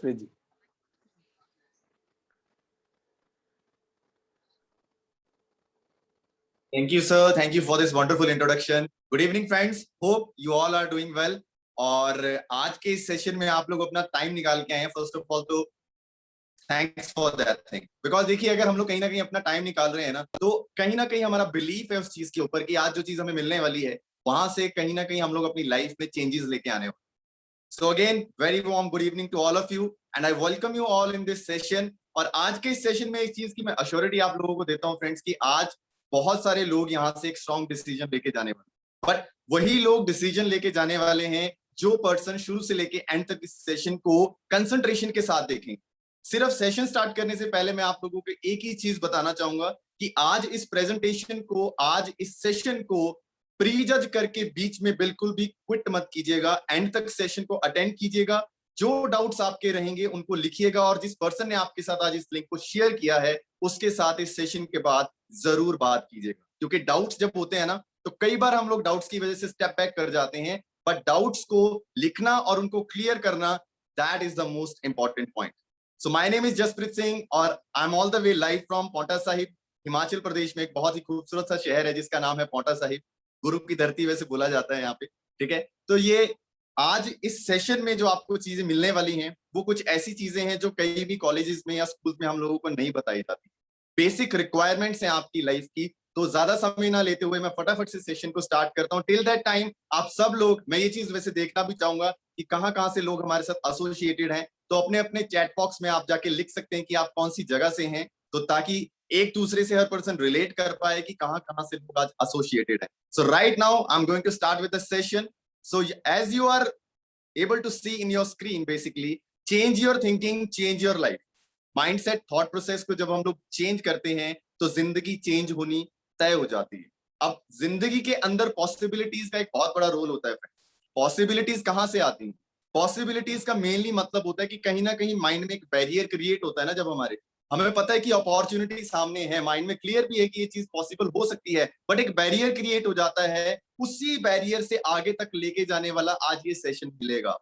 Jasprit ji. Thank you, sir. Thank you for this wonderful introduction. Good evening, friends. Hope you all are doing well. और आज के इस session में आप लोग अपना टाइम निकाल के आए हैं। फर्स्ट ऑफ ऑल तो thanks for that thing, because देखिए अगर हम लोग कहीं ना कहीं अपना टाइम निकाल रहे हैं ना, तो कहीं ना कहीं हमारा बिलीफ है उस चीज के ऊपर कि आज जो चीज हमें मिलने वाली है वहां से कहीं ना कहीं हम लोग अपनी लाइफ में चेंजेस लेके आने वाले। So again very warm good evening to all of you and I welcome you all in this session. और आज के इस सेशन में इस चीज की मैं अश्योरिटी आप लोगों को देता हूँ फ्रेंड्स कि आज बहुत सारे लोग यहाँ से एक स्ट्रॉन्ग डिसीजन लेके जाने वाले, बट वही लोग डिसीजन लेके जाने वाले हैं जो पर्सन शुरू से लेके एंड तक इस सेशन को कंसंट्रेशन के साथ देखें। सिर्फ सेशन स्टार्ट करने से पहले मैं आप लोगों को एक ही चीज बताना चाहूंगा कि आज इस प्रेजेंटेशन को, आज इस सेशन को प्री जज करके बीच में बिल्कुल भी क्विट मत कीजिएगा। एंड तक सेशन को अटेंड कीजिएगा। जो डाउट्स आपके रहेंगे उनको लिखिएगा और जिस पर्सन ने आपके साथ आज इस लिंक को शेयर किया है उसके साथ इस सेशन के बाद जरूर बात कीजिएगा, क्योंकि डाउट्स जब होते हैं ना तो कई बार हम लोग डाउट्स की वजह से स्टेप बैक कर जाते हैं, बट डाउट्स को लिखना और उनको क्लियर करना, that is the most important point. So my name is Jaspreet Singh और I am all the way live from Paonta Sahib, Himachal Pradesh में। एक बहुत ही खूबसूरत सा शहर है जिसका नाम है पांवटा साहिब, गुरु की धरती वैसे बोला जाता है यहाँ पे, ठीक है। तो ये आज इस सेशन में जो आपको चीजें मिलने वाली हैं वो कुछ ऐसी चीजें हैं जो कहीं भी कॉलेजेस में या स्कूल में हम लोगों को नहीं बताई जाती। बेसिक रिक्वायरमेंट्स हैं आपकी लाइफ की। तो ज्यादा समय ना लेते हुए मैं फटाफट से सेशन को स्टार्ट करता हूँ। टिल दैट टाइम आप सब लोग, मैं ये चीज वैसे देखना भी चाहूंगा कि कहाँ से लोग हमारे साथ एसोसिएटेड हैं, तो अपने अपने चैट बॉक्स में आप जाके लिख सकते हैं कि आप कौन सी जगह से हैं, तो ताकि एक दूसरे से हर पर्सन रिलेट कर पाए कि कहाँ से लोग आज एसोसिएटेड है। So right now I am going to start with the session. So as you are able to see in your screen, basically change your thinking, change your life. Mindset, thought process को जब हम लोग change करते हैं तो जिंदगी change होनी तय हो जाती है। अब जिंदगी के अंदर पॉसिबिलिटीज का एक बहुत बड़ा रोल होता है। पॉसिबिलिटीज कहाँ से आती हैं? पॉसिबिलिटीज का मेनली मतलब होता है कि कहीं ना कहीं माइंड में एक बैरियर क्रिएट होता है ना। जब हमें पता है कि अपॉर्चुनिटी सामने है, माइंड में क्लियर भी है कि ये चीज पॉसिबल हो सकती है, बट एक बैरियर क्रिएट हो जाता है। उसी बैरियर से आगे तक लेके जाने वाला आज ये सेशन मिलेगा,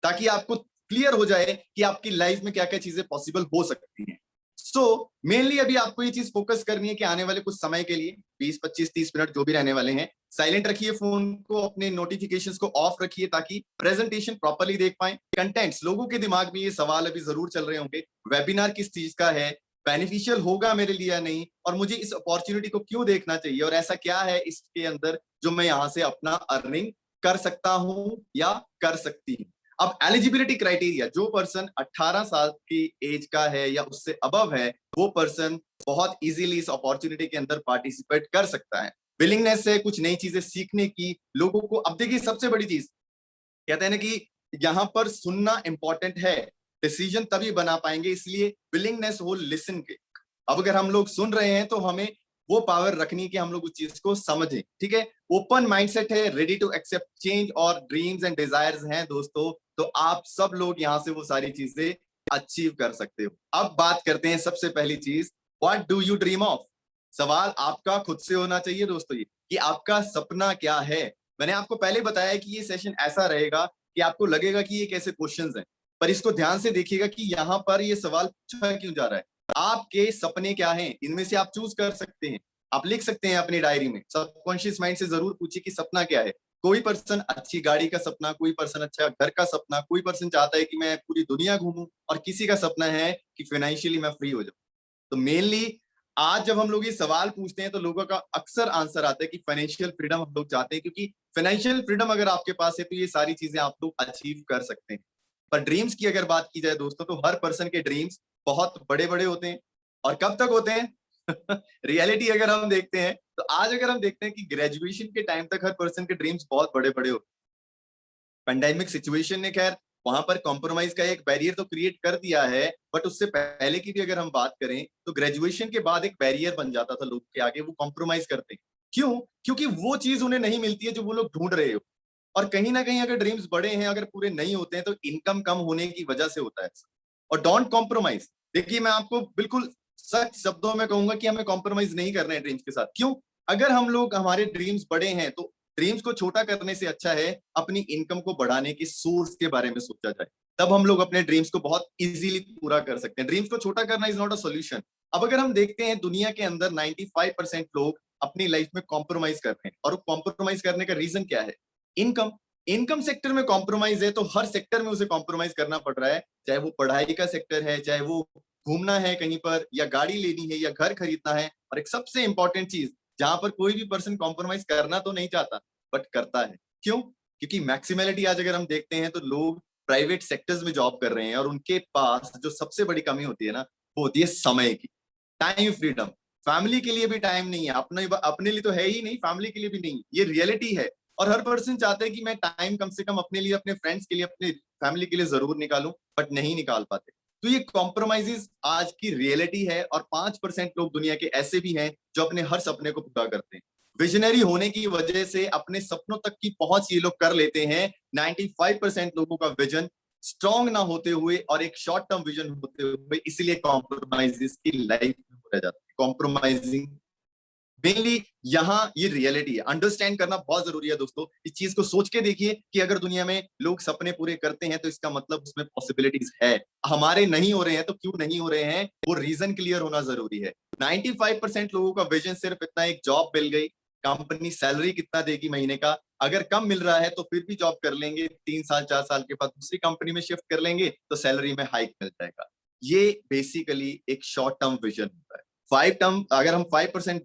ताकि आपको क्लियर हो जाए कि आपकी लाइफ में क्या क्या चीजें पॉसिबल हो सकती हैं। सो मेनली अभी आपको ये चीज फोकस करनी है कि आने वाले कुछ समय के लिए 20, 25, 30 मिनट जो भी रहने वाले हैं, साइलेंट रखिए फोन को, अपने नोटिफिकेशंस को ऑफ रखिए ताकि प्रेजेंटेशन प्रॉपर्ली देख पाए। कंटेंट्स, लोगों के दिमाग में ये सवाल अभी जरूर चल रहे होंगे, वेबिनार किस चीज का है, बेनिफिशियल होगा मेरे लिए या नहीं, और मुझे इस अपॉर्चुनिटी को क्यों देखना चाहिए, और ऐसा क्या है इसके अंदर जो मैं यहाँ से अपना अर्निंग कर सकता हूं या कर सकती हूँ। अब एलिजिबिलिटी क्राइटेरिया, जो पर्सन 18 साल की एज का है या उससे अबव है, वो पर्सन बहुत इजीली इस अपॉर्चुनिटी के अंदर पार्टिसिपेट कर सकता है। विलिंगनेस है कुछ नई चीजें सीखने की लोगों को। अब देखिए सबसे बड़ी चीज कहते हैं ना कि यहाँ पर सुनना इंपॉर्टेंट है, डिसीजन तभी बना पाएंगे, इसलिए विलिंगनेस हो लिसन के। अब अगर हम लोग सुन रहे हैं तो हमें वो पावर रखनी कि हम लोग उस चीज को समझें, ठीक है। ओपन माइंडसेट है, रेडी टू एक्सेप्ट चेंज और ड्रीम्स एंड डिजायर्स हैं दोस्तों, तो आप सब लोग यहाँ से वो सारी चीजें अचीव कर सकते हो। अब बात करते हैं सबसे पहली चीज, what do you dream of. सवाल आपका खुद से होना चाहिए दोस्तों ये, कि आपका सपना क्या है। मैंने आपको पहले बताया कि ये सेशन ऐसा रहेगा कि आपको लगेगा कि ये कैसे क्वेश्चंस हैं, पर इसको ध्यान से देखिएगा कि यहाँ पर ये सवाल पूछा क्यों जा रहा है। आपके सपने क्या हैं, इनमें से आप चूज कर सकते हैं। आप लिख सकते हैं अपनी डायरी में, सबकॉन्शियस माइंड से जरूर पूछिए कि सपना क्या है। कोई पर्सन अच्छी गाड़ी का सपना, कोई पर्सन अच्छा घर का सपना, कोई पर्सन चाहता है कि मैं पूरी दुनिया घूमूं, और किसी का सपना है कि फाइनेंशियली मैं फ्री हो जाऊं। तो मेनली आज जब हम लोग ये सवाल पूछते हैं तो लोगों का अक्सर आंसर आता है कि फाइनेंशियल फ्रीडम हम लोग चाहते हैं, क्योंकि फाइनेंशियल फ्रीडम अगर आपके पास है तो ये सारी चीजें आप लोग अचीव कर सकते हैं। पर ड्रीम्स की अगर बात की जाए दोस्तों, तो हर पर्सन के ड्रीम्स बहुत बड़े बड़े होते हैं। और कब तक होते हैं रियलिटी अगर हम देखते हैं तो आज अगर हम देखते हैं कि ग्रेजुएशन के टाइम तक हर पर्सन के ड्रीम्स बहुत बड़े बड़े होते हैं। पेंडेमिक सिचुएशन ने खैर वहां पर कॉम्प्रोमाइज का एक बैरियर तो क्रिएट कर दिया है, बट उससे पहले की भी अगर हम बात करें तो ग्रेजुएशन के बाद एक बैरियर बन जाता था लोग के आगे, वो कॉम्प्रोमाइज करते हैं। क्यों? क्योंकि वो चीज उन्हें नहीं मिलती है जो वो लोग ढूंढ रहे हो। और कहीं ना कहीं अगर ड्रीम्स बड़े हैं, अगर पूरे नहीं होते हैं, तो इनकम कम होने की वजह से होता है। और डोंट कॉम्प्रोमाइज। देखिए मैं आपको बिल्कुल सख्त शब्दों में कहूंगा कि हमें कॉम्प्रोमाइज नहीं करना है ड्रीम्स के साथ। क्यों? अगर हम लोग, हमारे ड्रीम्स बड़े हैं, तो ड्रीम्स को छोटा करने से अच्छा है अपनी इनकम को बढ़ाने के सोर्स के बारे में सोचा जाए। तब हम लोग अपने ड्रीम्स को बहुत इजीली पूरा कर सकते हैं। ड्रीम्स को छोटा करना इज नॉट अ सॉल्यूशन। अब अगर हम देखते हैं दुनिया के अंदर 95% लोग अपनी लाइफ में कॉम्प्रोमाइज कर रहे हैं, और कॉम्प्रोमाइज करने का रीजन क्या है? इनकम। इनकम सेक्टर में कॉम्प्रोमाइज है तो हर सेक्टर में उसे कॉम्प्रोमाइज करना पड़ रहा है, चाहे वो पढ़ाई का सेक्टर है, चाहे वो घूमना है कहीं पर, या गाड़ी लेनी है, या घर खरीदना है। और एक सबसे इंपॉर्टेंट चीज जहां पर कोई भी पर्सन कॉम्प्रोमाइज करना तो नहीं चाहता बट करता है। क्यों? क्योंकि मैक्सिमलिटी आज अगर हम देखते हैं तो लोग प्राइवेट सेक्टर्स में जॉब कर रहे हैं, और उनके पास जो सबसे बड़ी कमी होती है ना, वो होती है समय की, टाइम फ्रीडम। फैमिली के लिए भी टाइम नहीं है, अपने अपने लिए तो है ही नहीं, फैमिली के लिए भी नहीं। ये रियलिटी है। और हर पर्सन चाहता है कि मैं टाइम कम से कम अपने लिए, अपने फ्रेंड्स के लिए, अपने फैमिली के लिए जरूर निकालूं, बट नहीं निकाल पाते। तो ये कॉम्प्रोमाइजेस आज की रियलिटी है, और 5% लोग दुनिया के ऐसे भी हैं जो अपने हर सपने को पूरा करते हैं। विजनरी होने की वजह से अपने सपनों तक की पहुंच ये लोग कर लेते हैं। 95% लोगों का विजन स्ट्रांग ना होते हुए और एक शॉर्ट टर्म विजन होते हुए, इसलिए कॉम्प्रोमाइजेस की लाइफ में रह जाता है। कॉम्प्रोमाइजिंग मेनली यहाँ ये रियलिटी है, अंडरस्टैंड करना बहुत जरूरी है दोस्तों। इस चीज को सोच के देखिए कि अगर दुनिया में लोग सपने पूरे करते हैं तो इसका मतलब उसमें पॉसिबिलिटीज है। हमारे नहीं हो रहे हैं तो क्यों नहीं हो रहे हैं, वो रीजन क्लियर होना जरूरी है। 95% लोगों का विजन सिर्फ इतना, एक जॉब मिल गई, कंपनी सैलरी कितना देगी महीने का, अगर कम मिल रहा है तो फिर भी जॉब कर लेंगे, 3 साल 4 साल के बाद दूसरी कंपनी में शिफ्ट कर लेंगे तो सैलरी में हाइक मिल जाएगा। ये बेसिकली एक शॉर्ट टर्म विजन होता है। 5 टर्म, अगर हम 5%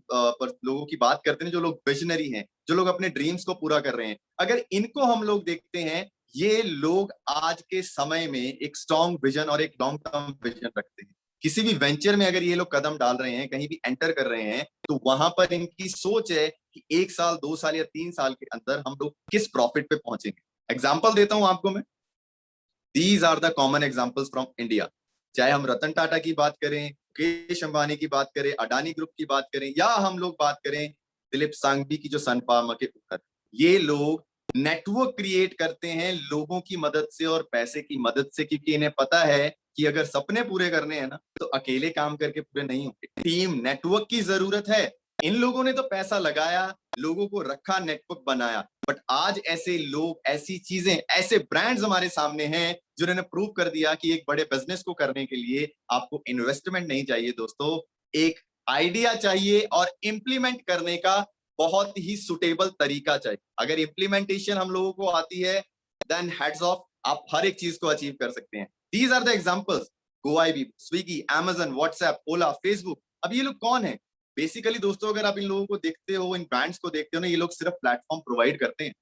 लोगों की बात करते हैं जो लोग विजनरी हैं, जो लोग अपने ड्रीम्स को पूरा कर रहे हैं, अगर इनको हम लोग देखते हैं, ये लोग आज के समय में एक स्ट्रॉन्ग विजन और एक लॉन्ग टर्म विजन रखते हैं। किसी भी वेंचर में अगर ये लोग कदम डाल रहे हैं, कहीं भी एंटर कर रहे हैं, तो वहां पर इनकी सोच है कि 1 साल 2 साल या 3 साल के अंदर हम लोग किस प्रॉफिट पे पहुंचेंगे। एग्जाम्पल देता हूं आपको मैं। These are the common examples from India. चाहे हम रतन टाटा की बात करें, मुकेश अंबानी की बात करें, अडानी ग्रुप की बात करें, या हम लोग बात करें दिलीप सांघवी की जो सन फार्मा के ऊपर, ये लोग नेटवर्क क्रिएट करते हैं लोगों की मदद से और पैसे की मदद से, क्योंकि इन्हें पता है कि अगर सपने पूरे करने हैं ना तो अकेले काम करके पूरे नहीं होंगे, टीम नेटवर्क की जरूरत है। इन लोगों ने तो पैसा लगाया, लोगों को रखा, नेटवर्क बनाया, बट आज ऐसे लोग, ऐसी चीजें, ऐसे ब्रांड्स हमारे सामने हैं जिन्होंने प्रूव कर दिया कि एक बड़े बिजनेस को करने के लिए आपको इन्वेस्टमेंट नहीं चाहिए दोस्तों, एक आइडिया चाहिए और इंप्लीमेंट करने का बहुत ही सुटेबल तरीका चाहिए। अगर इंप्लीमेंटेशन हम लोगों को आती है, देन हेड्स ऑफ, आप हर एक चीज को अचीव कर सकते हैं। These are the examples, Goibibo, Swiggy, Amazon, WhatsApp, Ola, Facebook. अब ये लोग कौन है? बेसिकली दोस्तों, अगर आप इन लोगों को देखते हो, इन ब्रांड्स को देखते हो ना, ये लोग सिर्फ प्लेटफॉर्म प्रोवाइड करते हैं।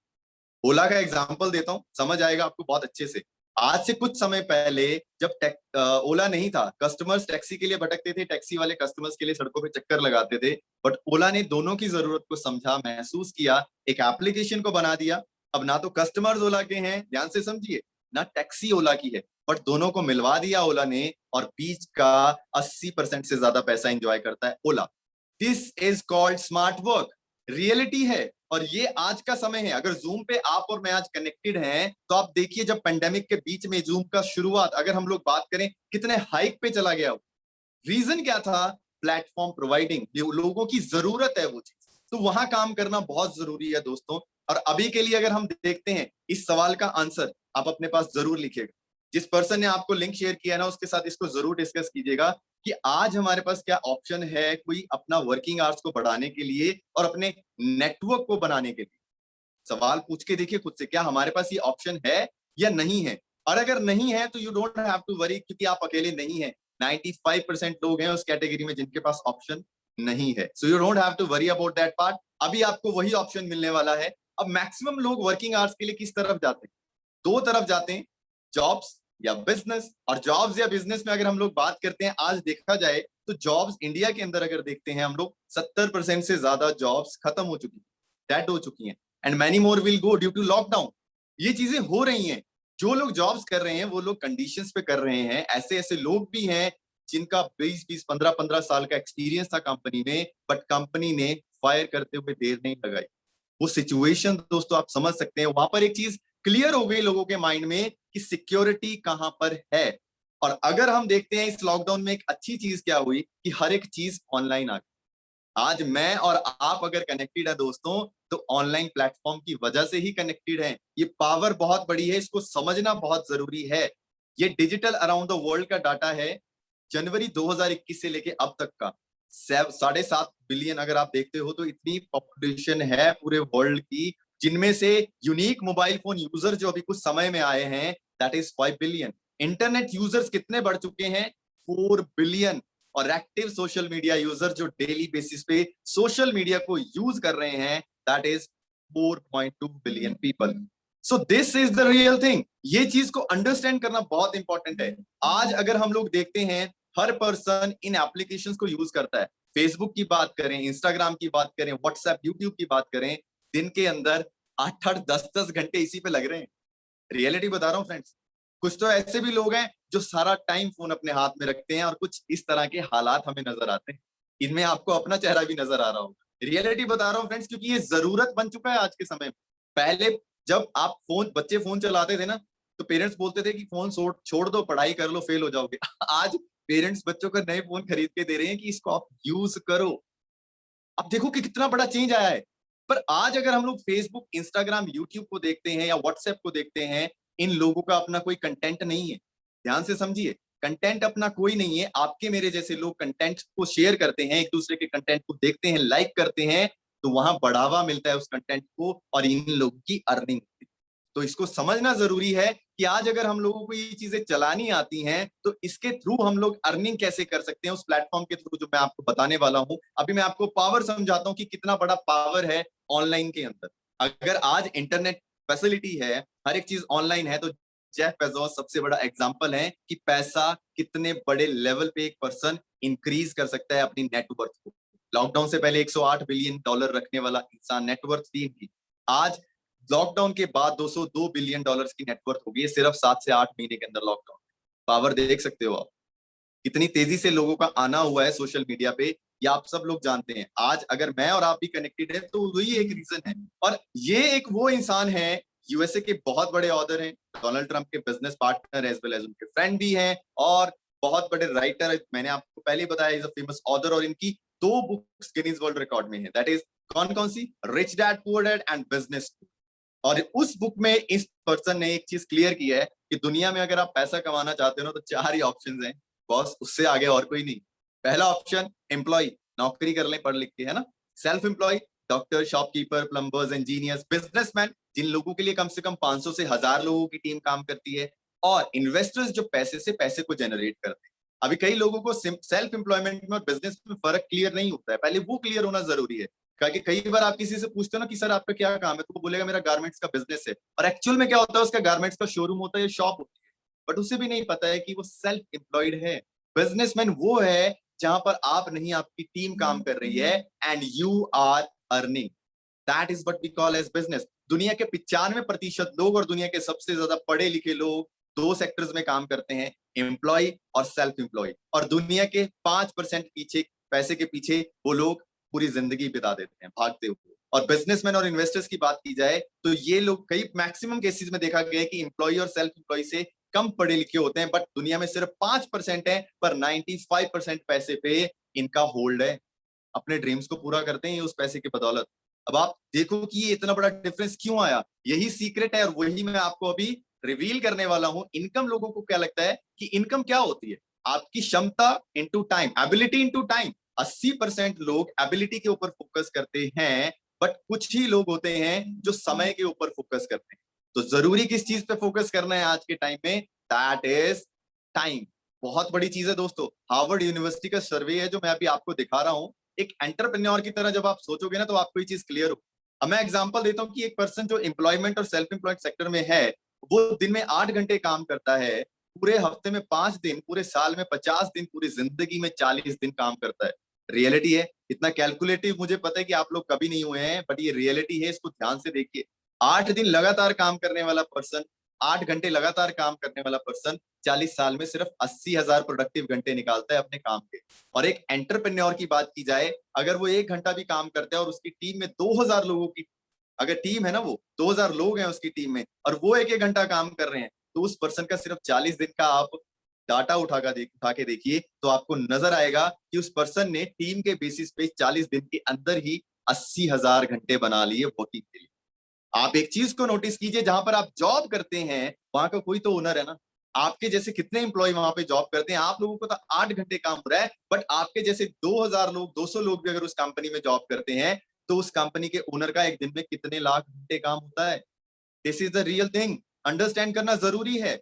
ओला का एग्जांपल देता हूं, समझ आएगा आपको बहुत अच्छे से। आज से कुछ समय पहले जब ओला नहीं था, कस्टमर्स टैक्सी के लिए भटकते थे, टैक्सी वाले कस्टमर्स के लिए सड़कों पे चक्कर लगाते थे, बट ओला ने दोनों की जरूरत को समझा, महसूस किया, एक एप्लीकेशन को बना दिया। अब ना तो कस्टमर्स ओला के हैं, ध्यान से समझिए, ना टैक्सी ओला की है, बट दोनों को मिलवा दिया ओला ने, और बीच का 80% से ज्यादा पैसा एंजॉय करता है Ola. This is called smart work. Reality है। और ये आज का समय है। अगर जूम पे आप और मैं आज कनेक्टेड हैं, तो आप देखिए जब पेंडेमिक के बीच में जूम का शुरुआत, अगर हम लोग बात करें, कितने हाइक पे चला गया। रीजन क्या था? प्लेटफॉर्म प्रोवाइडिंग, लोगों की जरूरत है वो चीज, तो वहां काम करना बहुत जरूरी है दोस्तों। और अभी के लिए अगर हम देखते हैं, इस सवाल का आंसर आप अपने पास जरूर लिखिएगा। जिस पर्सन ने आपको लिंक शेयर किया ना, उसके साथ इसको जरूर डिस्कस कीजिएगा कि आज हमारे पास क्या ऑप्शन है, कोई अपना वर्किंग आवर्स को बढ़ाने के लिए और अपने नेटवर्क को बनाने के लिए। सवाल पूछ के देखिए खुद से, क्या हमारे पास ये ऑप्शन है या नहीं है। और अगर नहीं है तो you don't have to worry, क्योंकि आप अकेले नहीं है। 95% लोग हैं उस कैटेगरी में जिनके पास ऑप्शन नहीं है। So you don't have to worry about that part. अभी आपको वही ऑप्शन मिलने वाला है। अब मैक्सिमम लोग वर्किंग आवर्स के लिए किस तरफ जाते हैं? दो तरफ जाते हैं, जॉब्स या बिजनेस। और जॉब्स या बिजनेस में अगर हम लोग बात करते हैं, आज देखा जाए तो जॉब्स इंडिया के अंदर अगर देखते हैं हम लोग, 70% से ज्यादा जॉब्स खत्म हो चुकी हैं, डेड हो चुकी हैं, and many more will go due to lockdown. ये चीजें हो रही हैं। जो लोग जॉब्स कर रहे हैं वो लोग कंडीशंस पे कर रहे हैं। ऐसे ऐसे लोग भी हैं जिनका 20-20 15-15 साल का एक्सपीरियंस था कंपनी में, बट कंपनी ने फायर करते हुए देर नहीं लगाई। वो सिचुएशन दोस्तों आप समझ सकते हैं। वहां पर एक चीज क्लियर हो गई लोगों के माइंड में कि सिक्योरिटी कहां पर है। और अगर हम देखते हैं इस लॉकडाउन में एक अच्छी चीज क्या हुई कि हर एक चीज ऑनलाइन आ गई। आज मैं और आप अगर कनेक्टेड है दोस्तों, तो ऑनलाइन प्लेटफॉर्म की वजह से ही कनेक्टेड है। ये पावर बहुत बड़ी है, इसको समझना बहुत जरूरी है। ये डिजिटल अराउंड द वर्ल्ड का डाटा है, जनवरी 2021 से लेके अब तक का 7.5 बिलियन। अगर आप देखते हो तो इतनी पॉपुलेशन है पूरे वर्ल्ड की, जिनमें से यूनिक मोबाइल फोन यूजर जो अभी कुछ समय में आए हैं, that is 5 billion. Internet users कितने बढ़ चुके हैं? 4 बिलियन। और एक्टिव सोशल मीडिया यूजर जो डेली बेसिस पे सोशल मीडिया को यूज कर रहे हैं, that is 4.2 billion people. So this is the real thing. ये चीज को अंडरस्टैंड करना बहुत इंपॉर्टेंट है। आज अगर हम लोग देखते हैं, हर पर्सन इन एप्लीकेशंस को यूज करता है। फेसबुक की बात करें, इंस्टाग्राम की बात करें, व्हाट्सएप, यूट्यूब की बात करें, दिन के अंदर 8-8 10-10 घंटे इसी पे लग रहे हैं। रियलिटी बता रहा हूँ फ्रेंड्स। कुछ तो ऐसे भी लोग हैं जो सारा टाइम फोन अपने हाथ में रखते हैं, और कुछ इस तरह के हालात हमें नजर आते हैं। इनमें आपको अपना चेहरा भी नजर आ रहा होगा। रियलिटी बता रहा हूँ फ्रेंड्स, क्योंकि ये जरूरत बन चुका है आज के समय में। पहले जब आप बच्चे फोन चलाते थे ना, तो पेरेंट्स बोलते थे कि फोन छोड़ दो, पढ़ाई कर लो, फेल हो जाओगे। आज पेरेंट्स बच्चों को नए फोन खरीद के दे रहे हैं कि इसको आप यूज करो। अब देखो कि कितना बड़ा चेंज आया है। पर आज अगर हम लोग फेसबुक, इंस्टाग्राम, यूट्यूब को देखते हैं या व्हाट्सएप को देखते हैं, इन लोगों का अपना कोई कंटेंट नहीं है। ध्यान से समझिए, कंटेंट अपना कोई नहीं है। आपके मेरे जैसे लोग कंटेंट को शेयर करते हैं, एक दूसरे के कंटेंट को देखते हैं, लाइक करते हैं, तो वहां बढ़ावा मिलता है उस कंटेंट को, और इन लोगों की अर्निंग होती है। तो इसको समझना जरूरी है कि आज अगर हम लोगों को ये चीजें चलानी आती हैं, तो इसके थ्रू हम लोग अर्निंग कैसे कर सकते हैं, उस प्लेटफॉर्म के थ्रू जो मैं आपको बताने वाला हूं। अभी मैं आपको पावर समझाता हूं कि कितना बड़ा पावर है ऑनलाइन के अंदर। अगर आज इंटरनेट फैसिलिटी है, हर एक चीज ऑनलाइन है, तो जेफ बेजोस सबसे बड़ा एग्जांपल है कि पैसा कितने बड़े लेवल पे एक पर्सन इंक्रीज कर सकता है अपनी नेटवर्थ को। लॉकडाउन से पहले 108 बिलियन डॉलर रखने वाला इंसान, नेटवर्थ थी इनकी, आज लॉकडाउन के बाद 202 बिलियन डॉलर्स की नेटवर्थ होगी, सिर्फ 7 से 8 महीने के अंदर। लॉकडाउन पावर देख सकते हो आप, कितनी तेजी से लोगों का आना हुआ है सोशल मीडिया पे, ये आप सब लोग जानते हैं। आज अगर मैं और आप भी कनेक्टेड है, तो वही एक रीजन है। और ये एक वो इंसान है, यूएसए के बहुत बड़े ऑथर हैं, डोनाल्ड ट्रंप के business partner as well as उनके फ्रेंड भी हैं, और बहुत बड़े राइटर। मैंने आपको पहले ही बताया, इज अ फेमस ऑथर, और इनकी 2 बुक्स गिनीज वर्ल्ड रिकॉर्ड में है। दैट इज कौन कौन सी? Rich dad poor dad and business. और उस बुक में इस पर्सन ने एक चीज क्लियर की है कि दुनिया में अगर आप पैसा कमाना चाहते हो ना, तो 4 ही ऑप्शंस हैं बॉस, उससे आगे और कोई नहीं। पहला ऑप्शन एम्प्लॉय, नौकरी कर लें पढ़ लिख के, है ना। Self employ, doctor, shopkeeper, plumbers, engineers, businessman, जिन लोगों के लिए कम से कम 500 से 1000 लोगों की टीम काम करती है, और इन्वेस्टर्स जो पैसे से पैसे को जनरेट करते हैं। अभी कई लोगों को सेल्फ एम्प्लॉयमेंट में और बिजनेस में फर्क क्लियर नहीं होता है, पहले वो क्लियर होना जरूरी है। कि कई बार आप किसी से पूछते हो ना कि सर आपका क्या काम है, तो वो बोलेगा मेरा गारमेंट्स का बिजनेस है, और एक्चुअल में क्या होता है, उसका गारमेंट्स का शोरूम होता है या शॉप होती है, बट उसे भी नहीं पता है कि वो सेल्फ एम्प्लॉयड है। बिजनेसमैन वो है जहां पर आप नहीं, आपकी टीम काम कर रही है, and you are earning. That is what we call as business. दुनिया के 95% लोग और दुनिया के सबसे ज्यादा पढ़े लिखे लोग 2 सेक्टर्स में काम करते हैं, एम्प्लॉय और सेल्फ एम्प्लॉय। और दुनिया के 5% पीछे, पैसे के पीछे वो लोग पूरी जिंदगी बिता देते हैं भागते हुए। और बिजनेसमैन और इन्वेस्टर्स की बात की जाए, तो ये लोग कई मैक्सिमम केसेस में देखा गया है कि एम्प्लॉय और सेल्फ एम्प्लॉय से कम पढ़े लिखे होते हैं, बट दुनिया में सिर्फ 5% है, पर 95% पैसे पे इनका होल्ड है। अपने ड्रीम्स को पूरा करते हैं ये उस पैसे की बदौलत। अब आप देखो कि ये इतना बड़ा डिफरेंस क्यों आया, यही सीक्रेट है, और वही मैं आपको अभी रिवील करने वाला हूं। इनकम, लोगों को क्या लगता है कि इनकम क्या होती है? आपकी क्षमता into time, ability into time. 80% लोग एबिलिटी के ऊपर फोकस करते हैं, बट कुछ ही लोग होते हैं जो समय के ऊपर फोकस करते हैं। तो जरूरी किस चीज पे फोकस करना है आज के टाइम में? That is time. बहुत बड़ी चीज है दोस्तों। हार्वर्ड यूनिवर्सिटी का सर्वे है जो मैं अभी आपको दिखा रहा हूं। एक एंटरप्रेन्योर की तरह जब आप सोचोगे ना, तो आपको ये चीज क्लियर हो। अब मैं एग्जांपल देता हूं कि एक पर्सन जो एम्प्लॉयमेंट और सेल्फ एम्प्लॉयड सेक्टर में है, वो दिन में 8 घंटे काम करता है, पूरे हफ्ते में 5 दिन, पूरे साल में 50 दिन, पूरी जिंदगी में 40 दिन काम करता है। रियलिटी है। इतना कैलकुलेटिव मुझे पता है कि आप लोग कभी नहीं हुए हैं, बट ये रियलिटी है, इसको ध्यान से देखिए। 8 दिन लगातार काम करने वाला पर्सन, 8 घंटे लगातार काम करने वाला पर्सन, 40 साल में सिर्फ 80,000 प्रोडक्टिव घंटे निकालता है अपने काम के। और एक एंटरप्रेन्योर की बात की जाए, अगर वो 1 घंटा भी काम करता है और उसकी टीम में 2000 लोगों की, अगर टीम है ना, वो 2000 लोग हैं उसकी टीम में, और वो एक एक घंटा काम कर रहे हैं, तो उस पर्सन का सिर्फ 40 दिन का आप डाटा उठा के देखिए, तो आपको नजर आएगा कि उस पर्सन ने टीम के बेसिस पे 40 दिन के अंदर ही 80,000 घंटे बना लिए वर्किंग के लिए। आप एक चीज को नोटिस कीजिए, जहां पर आप जॉब करते हैं, वहां का कोई तो ओनर है ना। आपके जैसे कितने एम्प्लॉय वहां पे जॉब करते हैं? आप लोगों को तो 8 घंटे काम हो रहा है, बट आपके जैसे 2000 लोग, 200 लोग भी अगर उस कंपनी में जॉब करते हैं, तो उस कंपनी के ओनर का एक दिन में कितने लाख घंटे काम होता है? This is the real thing, understand करना जरूरी है।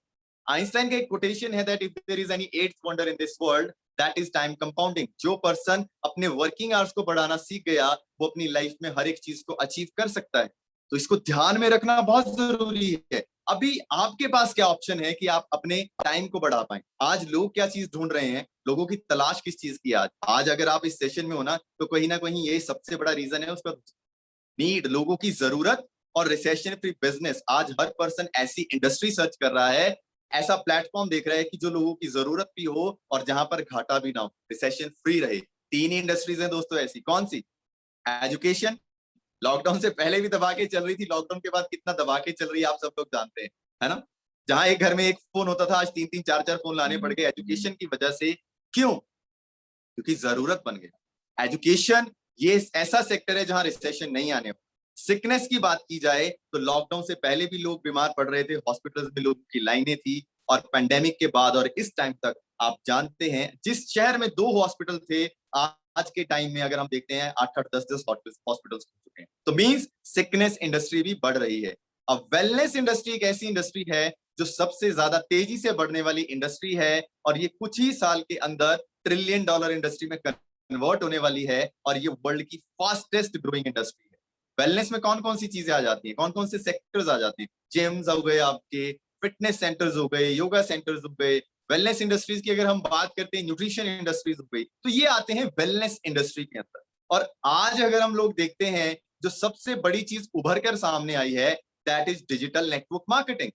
आइंस्टाइन का एक कोटेशन है that if there is any eighth wonder in this world that is time compounding. जो पर्सन अपने वर्किंग आवर्स को बढ़ाना सीख गया, वो अपनी लाइफ में हर एक चीज को अचीव कर सकता है। तो इसको ध्यान में रखना बहुत जरूरी है। अभी आपके पास क्या ऑप्शन है कि आप अपने टाइम को बढ़ा पाए? आज लोग क्या चीज ढूंढ रहे हैं, लोगों की तलाश किस चीज की? आज आज अगर आप इस सेशन में हो ना, तो कहीं ना कहीं ये सबसे बड़ा रीजन है उसका, नीड, लोगों की जरूरत। और रिसेशन फ्री बिजनेस, आज हर पर्सन ऐसी इंडस्ट्री सर्च कर रहा है, ऐसा प्लेटफॉर्म देख रहा है कि जो लोगों की जरूरत भी हो और जहां पर घाटा भी ना हो, रिसेशन फ्री रहे। तीन ही इंडस्ट्रीज हैं दोस्तों ऐसी, कौन सी? एजुकेशन, लॉकडाउन से पहले भी दबा के चल रही थी, लॉकडाउन के बाद कितना दबा के चल रही है आप सब लोग जानते हैं, है ना? जहां एक घर में एक फोन होता था, आज तीन तीन चार चार फोन लाने पड़ गए एजुकेशन की वजह से। क्यों? क्योंकि जरूरत बन गया। एजुकेशन ये ऐसा सेक्टर है जहां रिसेशन नहीं आने वाला। सिकनेस की बात की जाए तो लॉकडाउन से पहले भी लोग बीमार पड़ रहे थे, हॉस्पिटल्स में लोगों की लाइनें थी, और पेंडेमिक के बाद और इस टाइम तक आप जानते हैं जिस शहर में 2 हॉस्पिटल थे, आज के टाइम में अगर हम देखते हैं 8-8 10-10 हॉस्पिटल्स हो चुके हैं। तो मींस सिकनेस इंडस्ट्री भी बढ़ रही है। अब वेलनेस इंडस्ट्री एक ऐसी इंडस्ट्री है जो सबसे ज्यादा तेजी से बढ़ने वाली इंडस्ट्री है, और ये कुछ ही साल के अंदर ट्रिलियन डॉलर इंडस्ट्री में कन्वर्ट होने वाली है, और ये वर्ल्ड की फास्टेस्ट ग्रोइंग इंडस्ट्री है। वेलनेस में कौन कौन सी चीजें आ जाती हैं, कौन कौन से सेक्टर्स आ जाती हैं? जिम्स हो गए आपके, फिटनेस सेंटर्स हो गए, योगा सेंटर्स हो गए। वेलनेस इंडस्ट्रीज की अगर हम बात करते हैं, न्यूट्रिशन इंडस्ट्रीज हो गई, तो ये आते हैं वेलनेस इंडस्ट्री के अंदर। और आज अगर हम लोग देखते हैं, जो सबसे बड़ी चीज उभर कर सामने आई है, that is digital network marketing.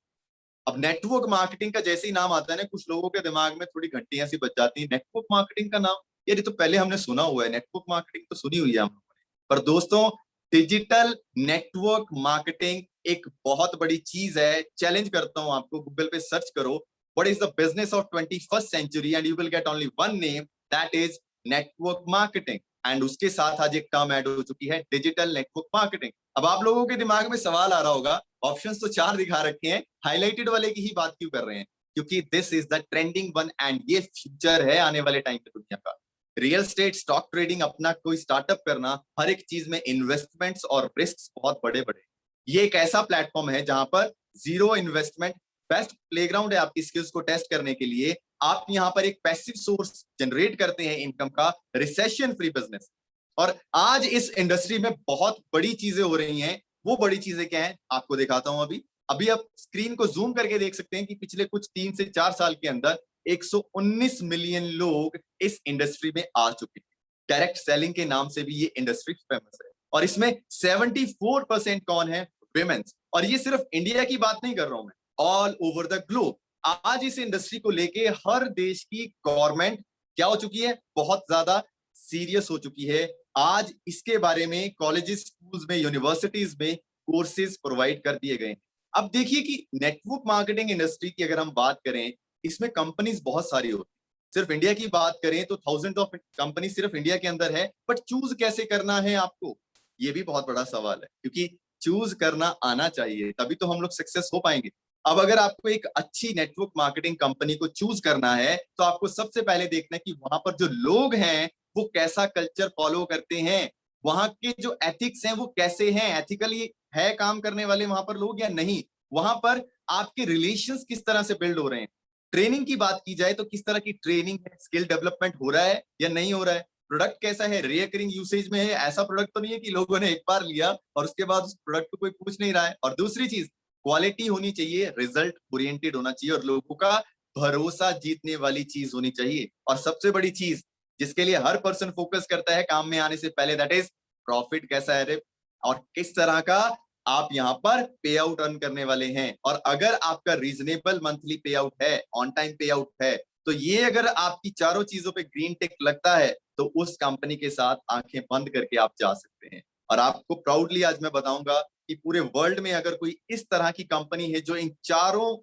अब नेटवर्क मार्केटिंग का जैसे ही नाम आता है ना, कुछ लोगों के दिमाग में थोड़ी घंटियां सी बज जाती हैं। नेटवर्क मार्केटिंग का नाम, यार ये तो पहले हमने सुना हुआ है, नेटवर्क मार्केटिंग तो सुनी हुई है हम लोगों ने। पर दोस्तों, डिजिटल नेटवर्क मार्केटिंग एक बहुत बड़ी चीज है। चैलेंज करता हूं आपको, गूगल पे सर्च करो what is the business of 21st century and you will get only one name, that is network marketing. And उसके साथ आज एक टर्म ऐड हो चुकी है, डिजिटल नेटवर्क मार्केटिंग। अब आप लोगों के दिमाग में सवाल आ रहा होगा, ऑप्शंस तो 4 दिखा रखे हैं, हाईलाइटेड वाले की ही बात क्यों कर रहे हैं? क्योंकि this is the trending one and ये फ्यूचर है आने वाले टाइम पे दुनिया का। रियल स्टेट, स्टॉक ट्रेडिंग, अपना कोई स्टार्टअप करना, हर एक चीज में इन्वेस्टमेंट्स और रिस्क बहुत बड़े बड़े। ये एक ऐसा प्लेटफॉर्म है जहां पर जीरो इन्वेस्टमेंट, बेस्ट प्लेग्राउंड है आपकी स्किल्स को टेस्ट करने के लिए। आप यहाँ पर एक पैसिव सोर्स जनरेट करते हैं इनकम का, रिसेशन फ्री बिजनेस। और आज इस इंडस्ट्री में बहुत बड़ी चीजें हो रही हैं। वो बड़ी चीजें क्या है आपको दिखाता हूं। अभी अभी आप स्क्रीन को जूम करके देख सकते हैं कि पिछले कुछ 3 से 4 साल के अंदर 119 मिलियन लोग इस इंडस्ट्री में आ चुके हैं। डायरेक्ट सेलिंग के नाम से भी ये इंडस्ट्री फेमस है, और इसमें 74% कौन है? विमेन्स। और ये सिर्फ इंडिया की बात नहीं कर रहा हूं मैं, ऑल ओवर द ग्लोब। आज इस इंडस्ट्री को लेके हर देश की गवर्नमेंट क्या हो चुकी है? बहुत ज्यादा सीरियस हो चुकी है। आज इसके बारे में कॉलेजेस, स्कूल्स में, यूनिवर्सिटीज में कोर्सेज प्रोवाइड कर दिए गए। अब देखिए कि नेटवर्क मार्केटिंग इंडस्ट्री की अगर हम बात करें, इसमें कंपनीज बहुत सारी होती है। सिर्फ इंडिया की बात करें तो थाउजेंड ऑफ कंपनी सिर्फ इंडिया के अंदर है, बट चूज कैसे करना है आपको, ये भी बहुत बड़ा सवाल है। क्योंकि चूज करना आना चाहिए, तभी तो हम लोग सक्सेस हो पाएंगे। अब अगर आपको एक अच्छी नेटवर्क मार्केटिंग कंपनी को चूज करना है, तो आपको सबसे पहले देखना है कि वहां पर जो लोग हैं वो कैसा कल्चर फॉलो करते हैं, वहां के जो एथिक्स हैं वो कैसे हैं, एथिकली है काम करने वाले वहां पर लोग या नहीं, वहां पर आपके रिलेशंस किस तरह से बिल्ड हो रहे हैं। ट्रेनिंग की बात की जाए तो किस तरह की ट्रेनिंग है, स्किल डेवलपमेंट हो रहा है या नहीं हो रहा है, प्रोडक्ट कैसा है, रिकरिंग यूसेज में है, ऐसा प्रोडक्ट तो नहीं है कि लोगों ने एक बार लिया और उसके बाद उस प्रोडक्ट को कोई पूछ नहीं रहा है। और दूसरी चीज, क्वालिटी होनी चाहिए, रिजल्ट ओरिएंटेड होना चाहिए, और लोगों का भरोसा जीतने वाली चीज होनी चाहिए। और सबसे बड़ी चीज जिसके लिए हर पर्सन फोकस करता है काम में आने से पहले, दैट इज प्रॉफिट कैसा है रे, और किस तरह का आप यहाँ पर पे आउट अर्न करने वाले हैं। और अगर आपका रीजनेबल मंथली पे आउट है, ऑन टाइम पे आउट है, तो ये अगर आपकी चारों चीजों पे ग्रीन टिक लगता है, तो उस कंपनी के साथ आंखें बंद करके आप जा सकते हैं। और आपको प्राउडली आज मैं बताऊंगा कि पूरे वर्ल्ड में अगर कोई इस तरह की कंपनी है जो इन चारों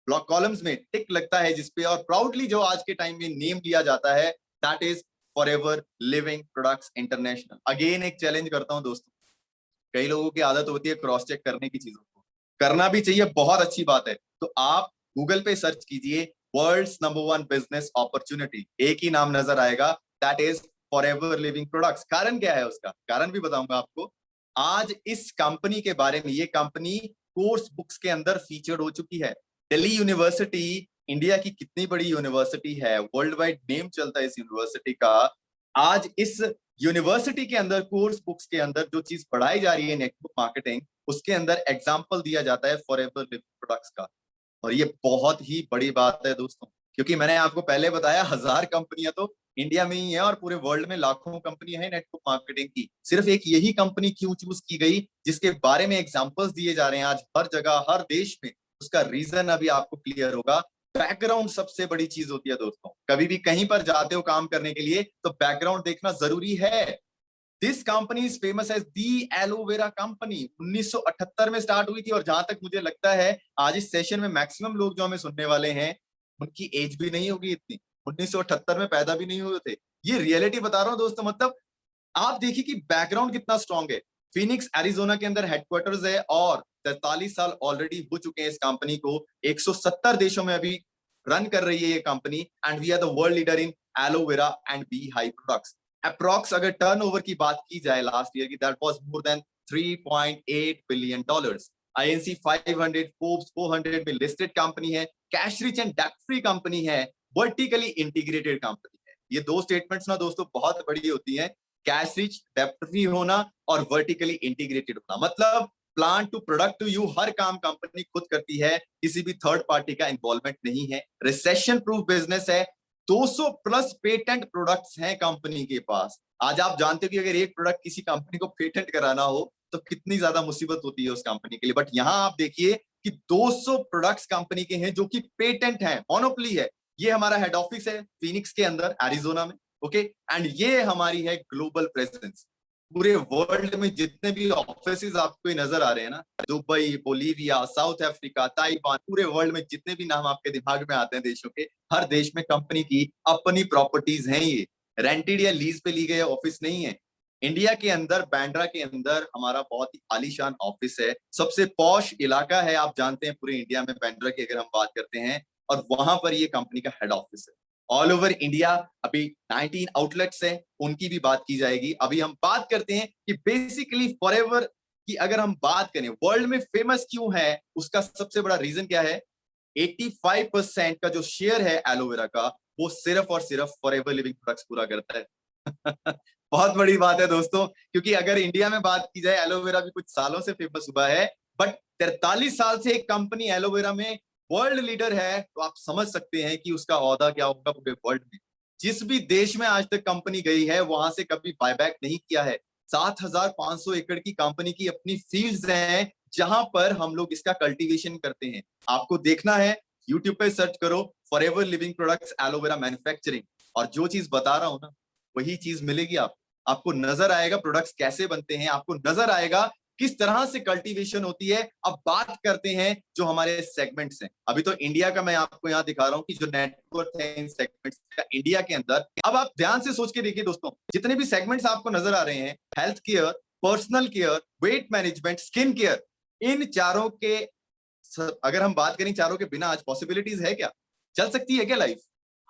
ब्लॉक कॉलम्स में टिक लगता है जिसपे, और प्राउडली जो आज के टाइम में नेम लिया जाता है, that is forever living products international. Again एक चैलेंज करता हूं दोस्तों, कई लोगों की आदत होती है क्रॉस चेक करने की, चीजों को करना भी चाहिए, बहुत अच्छी बात है। तो आप गूगल पे सर्च कीजिए वर्ल्ड्स नंबर 1 बिजनेस अपॉर्चुनिटी, एक ही नाम नजर आएगा, that is forever living products. कारण क्या है उसका, कारण भी बताऊंगा आपको। आज इस कंपनी के बारे में, ये कंपनी कोर्स बुक्स के अंदर फीचर्ड हो चुकी है। दिल्ली यूनिवर्सिटी इंडिया की कितनी बड़ी यूनिवर्सिटी है, वर्ल्ड वाइड नेम चलता है इस यूनिवर्सिटी का। आज इस यूनिवर्सिटी के अंदर कोर्स बुक्स के अंदर जो चीज पढ़ाई जा रही है नेटवर्क मार्केटिंग, उसके अंदर एग्जाम्पल दिया जाता है फॉरएवर लिविंग प्रोडक्ट्स का। और ये बहुत ही बड़ी बात है दोस्तों, क्योंकि मैंने आपको पहले बताया 1000 कंपनियां तो इंडिया में ही है और पूरे वर्ल्ड में लाखों कंपनियां हैं नेटवर्क मार्केटिंग की। सिर्फ एक यही कंपनी क्यों चूज की गई, जिसके बारे में एग्जांपल्स दिए जा रहे हैं आज हर जगह हर देश में, उसका रीजन अभी आपको क्लियर होगा। बैकग्राउंड सबसे बड़ी चीज होती है दोस्तों। कभी भी कहीं पर जाते हो काम करने के लिए तो बैकग्राउंड देखना जरूरी है। This company is famous as the aloe vera company. 1978 में स्टार्ट हुई थी, और जहां तक मुझे लगता है आज इस सेशन में मैक्सिमम लोग जो हमें सुनने वाले हैं उनकी एज भी नहीं होगी इतनी, 1978 में पैदा भी नहीं हुए थे। ये रियलिटी बता रहा हूं दोस्तों। मतलब आप देखिए कि बैकग्राउंड कितना स्ट्रांग है। फिनिक्स एरिजोना के अंदर हेडक्वार्टर्स है और 43 साल ऑलरेडी हो चुके हैं इस कंपनी को। 170 देशों में अभी रन कर रही है ये company, and we are the world leader in aloe vera and bee hive products. Approx अगर टर्नओवर की बात की जाए लास्ट ईयर की, that was more than 3.8 billion dollars. Inc 500 Forbes 400 में लिस्टेड कंपनी है, cash rich and debt free company है, vertically integrated company है। ये दो स्टेटमेंट्स ना दोस्तों बहुत बड़ी होती हैं, कैश रिच डेट फ्री होना और वर्टिकली इंटीग्रेटेड होना। मतलब plant to product to you, हर काम कंपनी खुद करती है, किसी भी थर्ड पार्टी का इन्वॉल्वमेंट नहीं है। रिसेशन प्रूफ बिजनेस है, 200 प्लस पेटेंट प्रोडक्ट्स हैं कंपनी के पास। आज आप जानते हो कि अगर एक प्रोडक्ट किसी कंपनी को पेटेंट कराना हो तो कितनी ज्यादा मुसीबत होती है उस कंपनी के लिए। बट यहां आप देखिए कि 200 प्रोडक्ट्स कंपनी के हैं जो कि पेटेंट है, मोनोपोली है। ये हमारा हेड ऑफिस है फिनिक्स के अंदर एरिजोना में, ओके। एंड ये हमारी है ग्लोबल प्रेजेंस। पूरे वर्ल्ड में जितने भी ऑफिसेज आपको नजर आ रहे हैं ना, Dubai, Bolivia, south Africa, Taiwan, पूरे वर्ल्ड में जितने भी नाम आपके दिमाग में आते हैं देशों के, हर देश में कंपनी की अपनी प्रॉपर्टीज हैं। ये रेंटेड या लीज पे ली गए ऑफिस नहीं है। इंडिया के अंदर बांद्रा के अंदर हमारा बहुत ही आलीशान ऑफिस है, सबसे पॉश इलाका है, आप जानते हैं पूरे इंडिया में बांद्रा की अगर हम बात करते हैं, और वहां पर ये कंपनी का हेड ऑफिस है। ऑल ओवर इंडिया अभी 19 आउटलेट्स हैं, उनकी भी बात की जाएगी। अभी हम बात करते हैं कि बेसिकली फॉरएवर की अगर हम बात करें वर्ल्ड में फेमस क्यों है, उसका सबसे बड़ा रीजन क्या है। 85% का जो शेयर है एलोवेरा का, वो सिर्फ और सिर्फ फॉरएवर लिविंग प्रोडक्ट्स पूरा करता है। बहुत बड़ी बात है दोस्तों, क्योंकि अगर इंडिया में बात की जाए, एलोवेरा भी कुछ सालों से फेमस हुआ है, बट 43 साल से एक कंपनी एलोवेरा में वर्ल्ड लीडर है, तो आप समझ सकते हैं कि उसका औहदा क्या होगा पूरे वर्ल्ड में। जिस भी देश में आज तक कंपनी गई है वहां से कभी बायबैक नहीं किया है। 7,500 एकड़ की कंपनी की अपनी फील्ड्स हैं, जहां पर हम लोग इसका कल्टीवेशन करते हैं। आपको देखना है, यूट्यूब पे सर्च करो forever living products aloe vera manufacturing, और जो चीज बता रहा हूं ना वही चीज मिलेगी आपको नजर आएगा प्रोडक्ट्स कैसे बनते हैं, आपको नजर आएगा किस तरह से कल्टीवेशन होती है। अब बात करते हैं जो हमारे सेगमेंट्स हैं। अभी तो इंडिया का मैं आपको यहाँ दिखा रहा हूँ कि जो नेटवर्क है इन सेगमेंट्स का इंडिया के अंदर। अब आप ध्यान से सोच के देखिए दोस्तों, जितने भी सेगमेंट्स आपको नजर आ रहे हैं, health care, personal care, weight management, skin care, इन चारों के अगर हम बात करें, चारों के बिना आज पॉसिबिलिटीज है क्या, चल सकती है क्या लाइफ।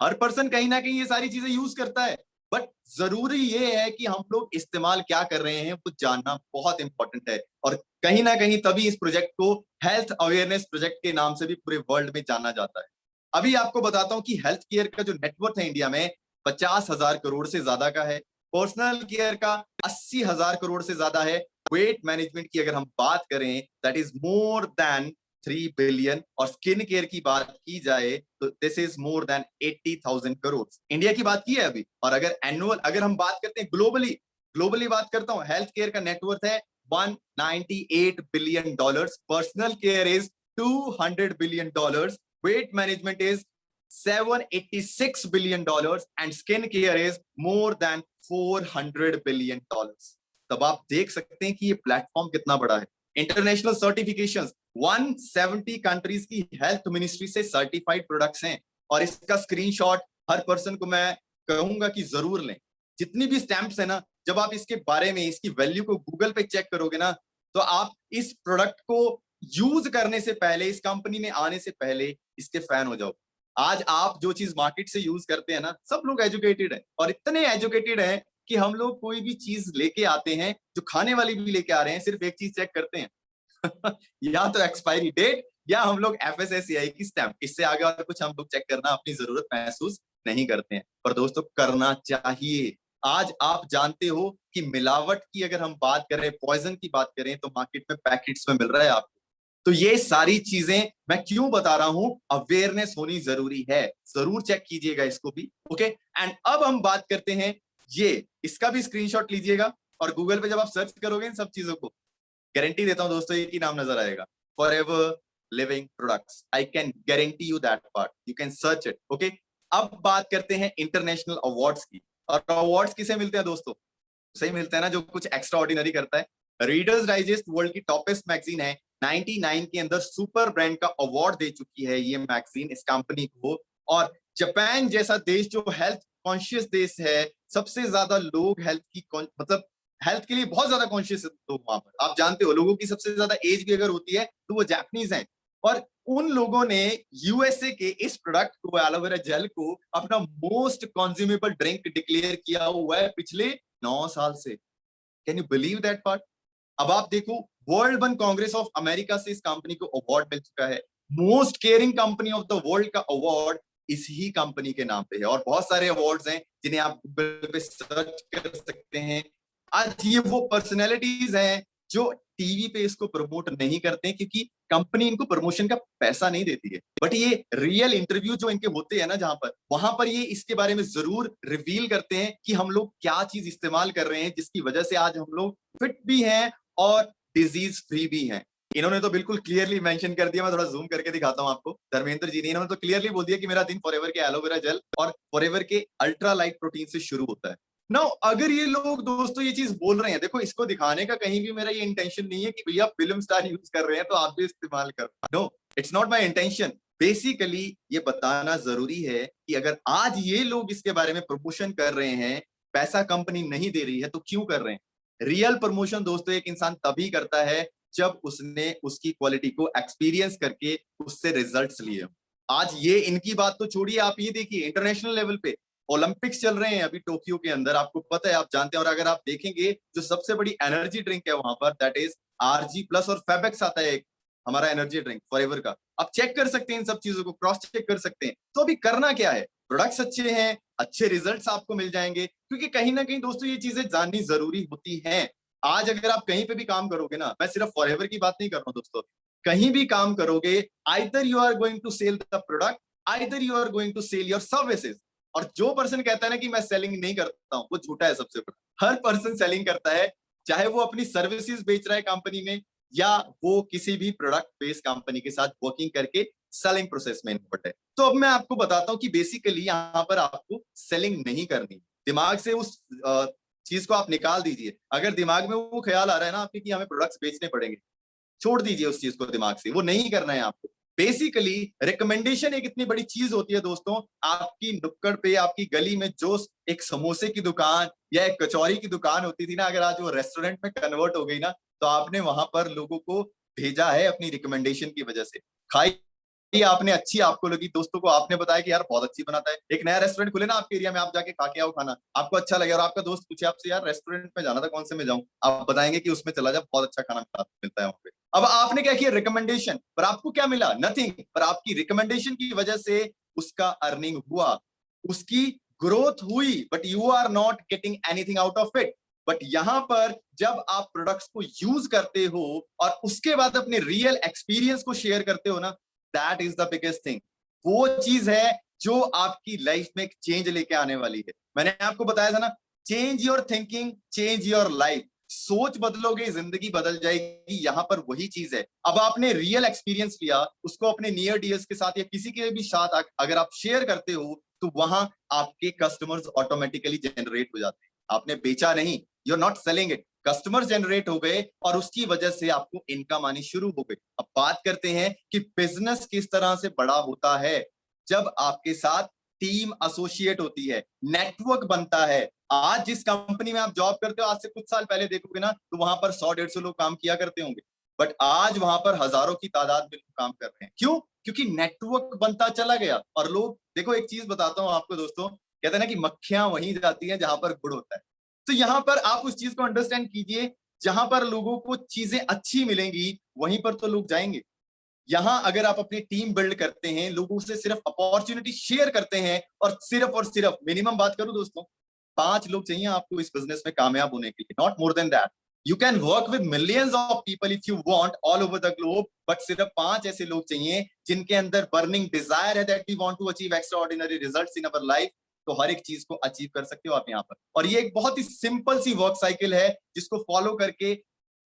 हर पर्सन कहीं ना कहीं ये सारी चीजें यूज करता है, बट जरूरी ये है कि हम लोग इस्तेमाल क्या कर रहे हैं वो जानना बहुत इंपॉर्टेंट है। और कहीं ना कहीं तभी इस प्रोजेक्ट को हेल्थ अवेयरनेस प्रोजेक्ट के नाम से भी पूरे वर्ल्ड में जाना जाता है। अभी आपको बताता हूं कि हेल्थ केयर का जो नेटवर्क है इंडिया में 50,000 करोड़ से ज्यादा का है, पर्सनल केयर का 80,000 करोड़ से ज्यादा है, वेट मैनेजमेंट की अगर हम बात करें that is more than 3 billion, और स्किन केयर की बात की जाए तो this is more than 80,000 crore. India की बात की है अभी। और अगर एनुअल अगर हम बात करते हैं ग्लोबली, ग्लोबली बात करता हूं, हेल्थ केयर का नेटवर्थ है 198 billion dollars, personal care is 200 billion dollars, weight management is 786 billion dollars, and skin care is more than 400 billion dollars. तब आप देख सकते हैं कि ये प्लेटफॉर्म कितना बड़ा है। इंटरनेशनल सर्टिफिकेशंस, 170 कंट्रीज की हेल्थ मिनिस्ट्री से सर्टिफाइड प्रोडक्ट्स हैं, और इसका स्क्रीनशॉट हर पर्सन को मैं कहूंगा कि जरूर लें। जितनी भी स्टैंप्स है ना, जब आप इसके बारे में इसकी वैल्यू को गूगल पे चेक करोगे ना, तो आप इस प्रोडक्ट को यूज करने से पहले, इस कंपनी में आने से पहले इसके फैन हो जाओ। आज आप जो चीज मार्केट से यूज करते हैं ना, सब लोग एजुकेटेड है, और इतने एजुकेटेड है कि हम लोग कोई भी चीज लेके आते हैं, जो खाने वाली भी लेके आ रहे हैं, सिर्फ एक चीज चेक करते हैं या तो एक्सपायरी डेट, या हम लोग FSSAI की स्टैंप। इससे आगे और कुछ हम लोग चेक करना अपनी जरूरत महसूस नहीं करते हैं, पर दोस्तों करना चाहिए। आज आप जानते हो कि मिलावट की अगर हम बात करें, पॉइजन की बात करें, तो मार्केट में पैकेट्स में मिल रहा है आपको। तो ये सारी चीजें मैं क्यों बता रहा हूं, अवेयरनेस होनी जरूरी है, जरूर चेक कीजिएगा इसको भी। ओके, एंड अब हम बात करते हैं, ये इसका भी स्क्रीनशॉट लीजिएगा, और गूगल पे जब आप सर्च करोगे इन सब चीजों को, गारंटी देता हूं दोस्तों, एक ही नाम नजर आएगा, forever living products. I can guarantee you that part, you can search it. Okay, अब बात करते हैं इंटरनेशनल अवार्ड्स की। और अवार्ड्स किसे मिलते हैं दोस्तों? सही मिलता है ना जो कुछ एक्स्ट्रा ऑर्डिनरी करता है। रीडर्स डाइजेस्ट वर्ल्ड की टॉपेस्ट मैगजीन है, 99 के अंदर सुपर ब्रांड का अवार्ड दे चुकी है ये मैगजीन इस कंपनी को। और जापान जैसा देश जो हेल्थ कॉन्शियस देश है, सबसे ज्यादा लोग हेल्थ की मतलब हेल्थ के लिए बहुत ज्यादा कॉन्शियस लोग वहां पर, आप जानते हो, लोगों की सबसे ज्यादा एज भी अगर होती है तो वो जापानीज हैं। और उन लोगों ने यूएसए के इस प्रोडक्ट को, एलोवेरा जेल को, अपना मोस्ट कंज्यूमेबल ड्रिंक डिक्लेयर किया हुआ है पिछले 9 साल से। Can you believe that part? अब आप देखो, world one Congress of America से इस कंपनी को अवार्ड मिल चुका है। Most caring company of the world का अवार्ड इस ही कंपनी के नाम पे है। और बहुत सारे अवार्ड्स हैं जिन्हें आप गूगल पे सर्च कर सकते हैं। आज ये वो पर्सनैलिटीज हैं जो टीवी पे इसको प्रमोट नहीं करते हैं, क्योंकि कंपनी इनको प्रमोशन का पैसा नहीं देती है। बट ये रियल इंटरव्यू जो इनके होते हैं ना, जहां पर, वहां पर ये इसके बारे में जरूर रिवील करते हैं कि हम लोग क्या चीज इस्तेमाल कर रहे हैं, जिसकी वजह से आज हम लोग फिट भी हैं और डिजीज फ्री भी हैं। इन्होंने तो बिल्कुल क्लियरली मेंशन कर दिया, मैं थोड़ा जूम करके दिखाता हूं आपको। धर्मेंद्र जी ने, इन्होंने तो क्लियरली बोल दिया कि मेरा दिन फॉरएवर के एलोवेरा जेल और फॉरएवर के अल्ट्रा लाइट प्रोटीन से शुरू होता है। नाउ अगर ये लोग दोस्तों ये चीज बोल रहे हैं, देखो इसको दिखाने का कहीं भी मेरा ये इंटेंशन नहीं है कि भैया फिल्म स्टार यूज कर रहे हैं तो आप भी इस्तेमाल करो। No, it's not my intention. Basically ये बताना जरूरी है कि अगर आज ये लोग इसके बारे में प्रमोशन कर रहे हैं, पैसा कंपनी नहीं दे रही है, तो क्यों कर रहे हैं? रियल प्रमोशन दोस्तों एक इंसान तभी करता है जब उसने उसकी क्वालिटी को एक्सपीरियंस करके उससे रिजल्ट्स लिए। आज ये इनकी बात तो छोड़िए, आप ये देखिए इंटरनेशनल लेवल पे ओलंपिक्स चल रहे हैं अभी टोक्यो के अंदर, आपको पता है, आप जानते हैं। और अगर आप देखेंगे जो सबसे बड़ी एनर्जी ड्रिंक है वहां पर, दैट इज RG प्लस, और फेबेक्स आता है एक हमारा एनर्जी ड्रिंक फॉरएवर का। आप चेक कर सकते हैं इन सब चीजों को, क्रॉस चेक कर सकते हैं। तो अभी करना क्या है? प्रोडक्ट्स अच्छे हैं, अच्छे रिजल्ट्स आपको मिल जाएंगे, क्योंकि कहीं ना कहीं दोस्तों ये चीजें जाननी जरूरी होती हैं। आज अगर आप कहीं पे भी काम करोगे ना, मैं सिर्फ फॉरएवर की बात नहीं कर रहा हूं दोस्तों, कहीं भी काम करोगे, either you are going to sell the product, either you are going to sell your services. और जो पर्सन कहता है ना कि मैं सेलिंग नहीं करता हूं, वो झूठा है सबसे बड़ा। हर पर्सन सेलिंग करता है, चाहे वो अपनी सर्विसेज बेच रहा है कंपनी में, या वो किसी भी प्रोडक्ट बेस्ड कंपनी के साथ वर्किंग करके सेलिंग प्रोसेस में इन्वॉल्व है। तो अब मैं आपको बताता हूं कि बेसिकली यहां पर आपको सेलिंग नहीं करनी। दिमाग से उस चीज को आप निकाल दीजिए। अगर दिमाग में वो ख्याल आ रहा है ना आपके कि हमें प्रोडक्ट्स बेचने पड़ेंगे, छोड़ दीजिए उस चीज को दिमाग से, वो नहीं करना है आपको। बेसिकली रिकमेंडेशन एक इतनी बड़ी चीज होती है दोस्तों। आपकी नुक्कड़ पे, आपकी गली में जो एक समोसे की दुकान या एक कचौरी की दुकान होती थी ना, अगर आज वो रेस्टोरेंट में कन्वर्ट हो गई ना, तो आपने वहां पर लोगों को भेजा है अपनी रिकमेंडेशन की वजह से। खाई आपने, अच्छी आपको लगी, दोस्तों को आपने बताया कि यार बहुत अच्छी बनाता है। एक नया रेस्टोरेंट खुले ना आपके एरिया में, आप जाके खा के आओ खाना, आपको अच्छा लगे, और आपका दोस्त पूछे आपसे यार रेस्टोरेंट में जाना था, कौन से में जाऊं, आप बताएंगे कि उसमें चला जा, बहुत अच्छा खाना मिलता है वहां पे। अब आपने क्या किया? रिकमेंडेशन, पर आपको क्या मिला? नथिंग। पर आपकी रिकमेंडेशन की वजह से उसका अर्निंग हुआ, उसकी ग्रोथ हुई, but you are not getting anything out of it. But यहां पर जब आप प्रोडक्ट्स को यूज करते हो और उसके बाद अपने रियल एक्सपीरियंस को शेयर करते हो ना, that is the biggest thing. वो चीज है जो आपकी लाइफ में एक चेंज लेके आने वाली है। मैंने आपको बताया था ना, change your thinking, change your life. सोच बदलोगे, जिंदगी बदल जाएगी। यहां पर वही चीज है। अब आपने रियल एक्सपीरियंस लिया, उसको अपने नियर डियर्स के साथ या किसी के भी साथ अगर आप शेयर करते हो, तो वहां आपके कस्टमर्स ऑटोमेटिकली जनरेट हो जाते हैं। आपने बेचा नहीं, you are not selling it, customer generate हो गए, और उसकी वजह से आपको इनकम आनी शुरू हो गई। अब बात करते हैं कि बिजनेस किस तरह से बड़ा होता है। जब आपके साथ टीम एसोसिएट होती है, नेटवर्क बनता है। आज जिस कंपनी में आप जॉब करते हो, आज से कुछ साल पहले देखोगे ना, तो वहां पर 100-150 लोग काम किया करते होंगे। बट आज वहां पर हजारों की तादाद में लोग काम कर रहे हैं। क्यों? क्योंकि नेटवर्क बनता चला गया। और लोग, देखो एक चीज बताता हूं आपको दोस्तों, कहते हैं ना कि मक्खियां वहीं जाती हैं जहां पर गुड़ होता है। तो यहाँ पर आप उस चीज को अंडरस्टैंड कीजिए, जहां पर लोगों को चीजें अच्छी मिलेंगी वहीं पर तो लोग जाएंगे। यहां अगर आप अपनी टीम बिल्ड करते हैं, लोगों से सिर्फ अपॉर्चुनिटी शेयर करते हैं, और सिर्फ मिनिमम बात करूं दोस्तों, 5 लोग चाहिए आपको इस बिजनेस में कामयाब होने के लिए, not more than that. You can work with millions of people if you want all over the globe, but सिर्फ 5 ऐसे लोग चाहिए जिनके अंदर बर्निंग डिजायर है that we want to achieve extraordinary results in our life. तो हर एक चीज को अचीव कर सकते हो आप यहाँ पर। और ये एक बहुत ही सिंपल सी वर्क साइकिल है जिसको फॉलो करके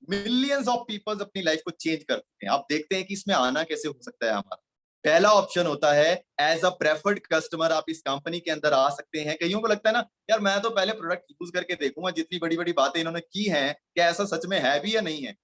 मिलियंस ऑफ पीपल्स अपनी लाइफ को चेंज कर सकते हैं। आप देखते हैं कि इसमें आना कैसे हो सकता है हमारा। पहला ऑप्शन होता है एज अ प्रेफर्ड कस्टमर, आप इस कंपनी के अंदर आ सकते हैं। कईयों को लगता है ना, यार मैं तो पहले प्रोडक्ट यूज करके देखूंगा, जितनी बड़ी बड़ी बातें इन्होंने की हैं क्या ऐसा सच में है भी या नहीं है।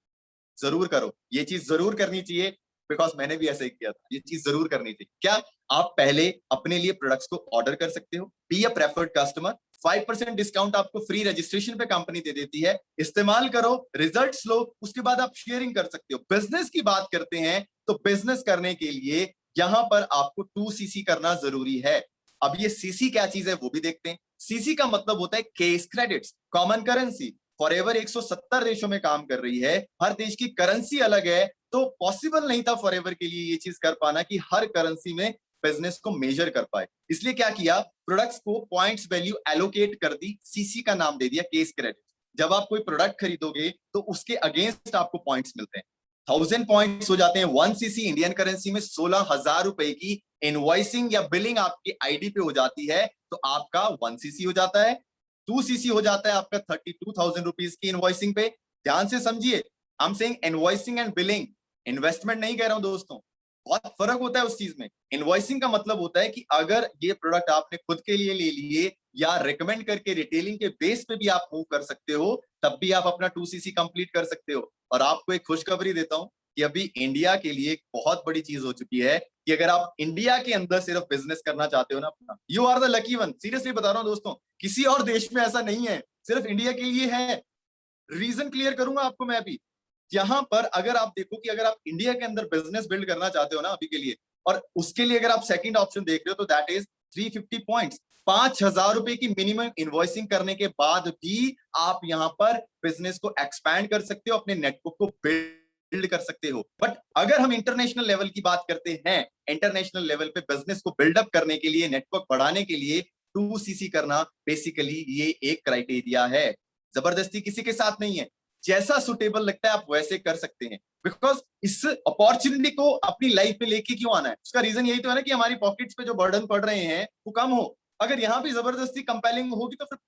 जरूर करो, ये चीज जरूर करनी चाहिए, बिकॉज मैंने भी ऐसा ही किया था। ये चीज जरूर करनी चाहिए। क्या? आप पहले अपने लिए प्रोडक्ट्स को ऑर्डर कर सकते हो, be a preferred customer. 5% discount आपको फ्री रजिस्ट्रेशन पे कंपनी दे देती है। इस्तेमाल करो, रिजल्ट्स लो, उसके बाद आप शेयरिंग कर सकते हो। बिजनेस की बात करते हैं तो बिजनेस करने के लिए यहां पर आपको 2cc करना जरूरी है। अब ये सीसी क्या चीज है वो भी देखते हैं। सीसी का मतलब होता है case credits, common currency. Forever 170 ratio में काम कर रही है, हर देश की करेंसी अलग है, तो पॉसिबल नहीं था फॉरएवर के लिए ये चीज कर पाना कि हर करेंसी में बिजनेस को मेजर कर पाए। इसलिए क्या किया, प्रोडक्ट्स को पॉइंट्स वैल्यू एलोकेट कर दी, सीसी का नाम दे दिया केस क्रेडिट। जब आप कोई प्रोडक्ट खरीदोगे तो उसके अगेंस्ट आपको पॉइंट्स मिलते हैं। 1000 पॉइंट्स हो जाते हैं 1cc इंडियन करेंसी में 16,000 रुपए की इनवॉइसिंग या बिलिंग आपकी आईडी पे हो जाती है, तो आपका 1cc हो जाता है। 2cc हो जाता है आपका 32,000 रुपीज की इनवॉइसिंग पे। ध्यान से समझिए, I am saying invoicing and billing, investment नहीं कह रहा हूं दोस्तों। बहुत फर्क होता है उस चीज में। इनवॉइसिंग का मतलब होता है कि अगर ये प्रोडक्ट आपने खुद के लिए ले लिए या रिकमेंड करके रिटेलिंग के बेस पे भी आप मूव कर सकते हो, तब भी आप अपना 2cc कंप्लीट कर सकते हो। और आपको एक खुशखबरी देता हूं कि अभी इंडिया के लिए एक बहुत बड़ी चीज हो चुकी है कि अगर आप इंडिया के अंदर सिर्फ बिजनेस करना चाहते हो ना अपना, you are the lucky one. Seriously बता रहा हूं दोस्तों, किसी और देश में ऐसा नहीं है, सिर्फ इंडिया के लिए है। रीजन क्लियर करूंगा आपको मैं अभी। यहां पर अगर आप देखो कि अगर आप इंडिया के अंदर बिजनेस बिल्ड करना चाहते हो ना अभी के लिए, और उसके लिए अगर आप सेकंड ऑप्शन देख रहे हो तो दैट इज 350 पॉइंट्स। 5,000 रुपए की मिनिमम इनवॉइसिंग करने के बाद भी आप यहां पर बिजनेस को एक्सपैंड कर सकते हो, अपने नेटवर्क को बिल्ड कर सकते हो। बट अगर हम इंटरनेशनल लेवल की बात करते हैं, इंटरनेशनल लेवल पे बिजनेस को बिल्डअप करने के लिए, नेटवर्क बढ़ाने के लिए 2cc करना बेसिकली ये एक क्राइटेरिया है। जबरदस्ती किसी के साथ नहीं है, जैसा सुटेबल लगता है आप वैसे कर सकते हैं। बिकॉज इस अपॉर्चुनिटी को अपनी लाइफ में लेके क्यों आना है, उसका रीजन यही तो है ना कि हमारी पॉकेट्स पे जो बर्डन पड़ रहे हैं वो कम हो। अगर यहाँ भी जबरदस्ती कंपेलिंग होगी तो फिर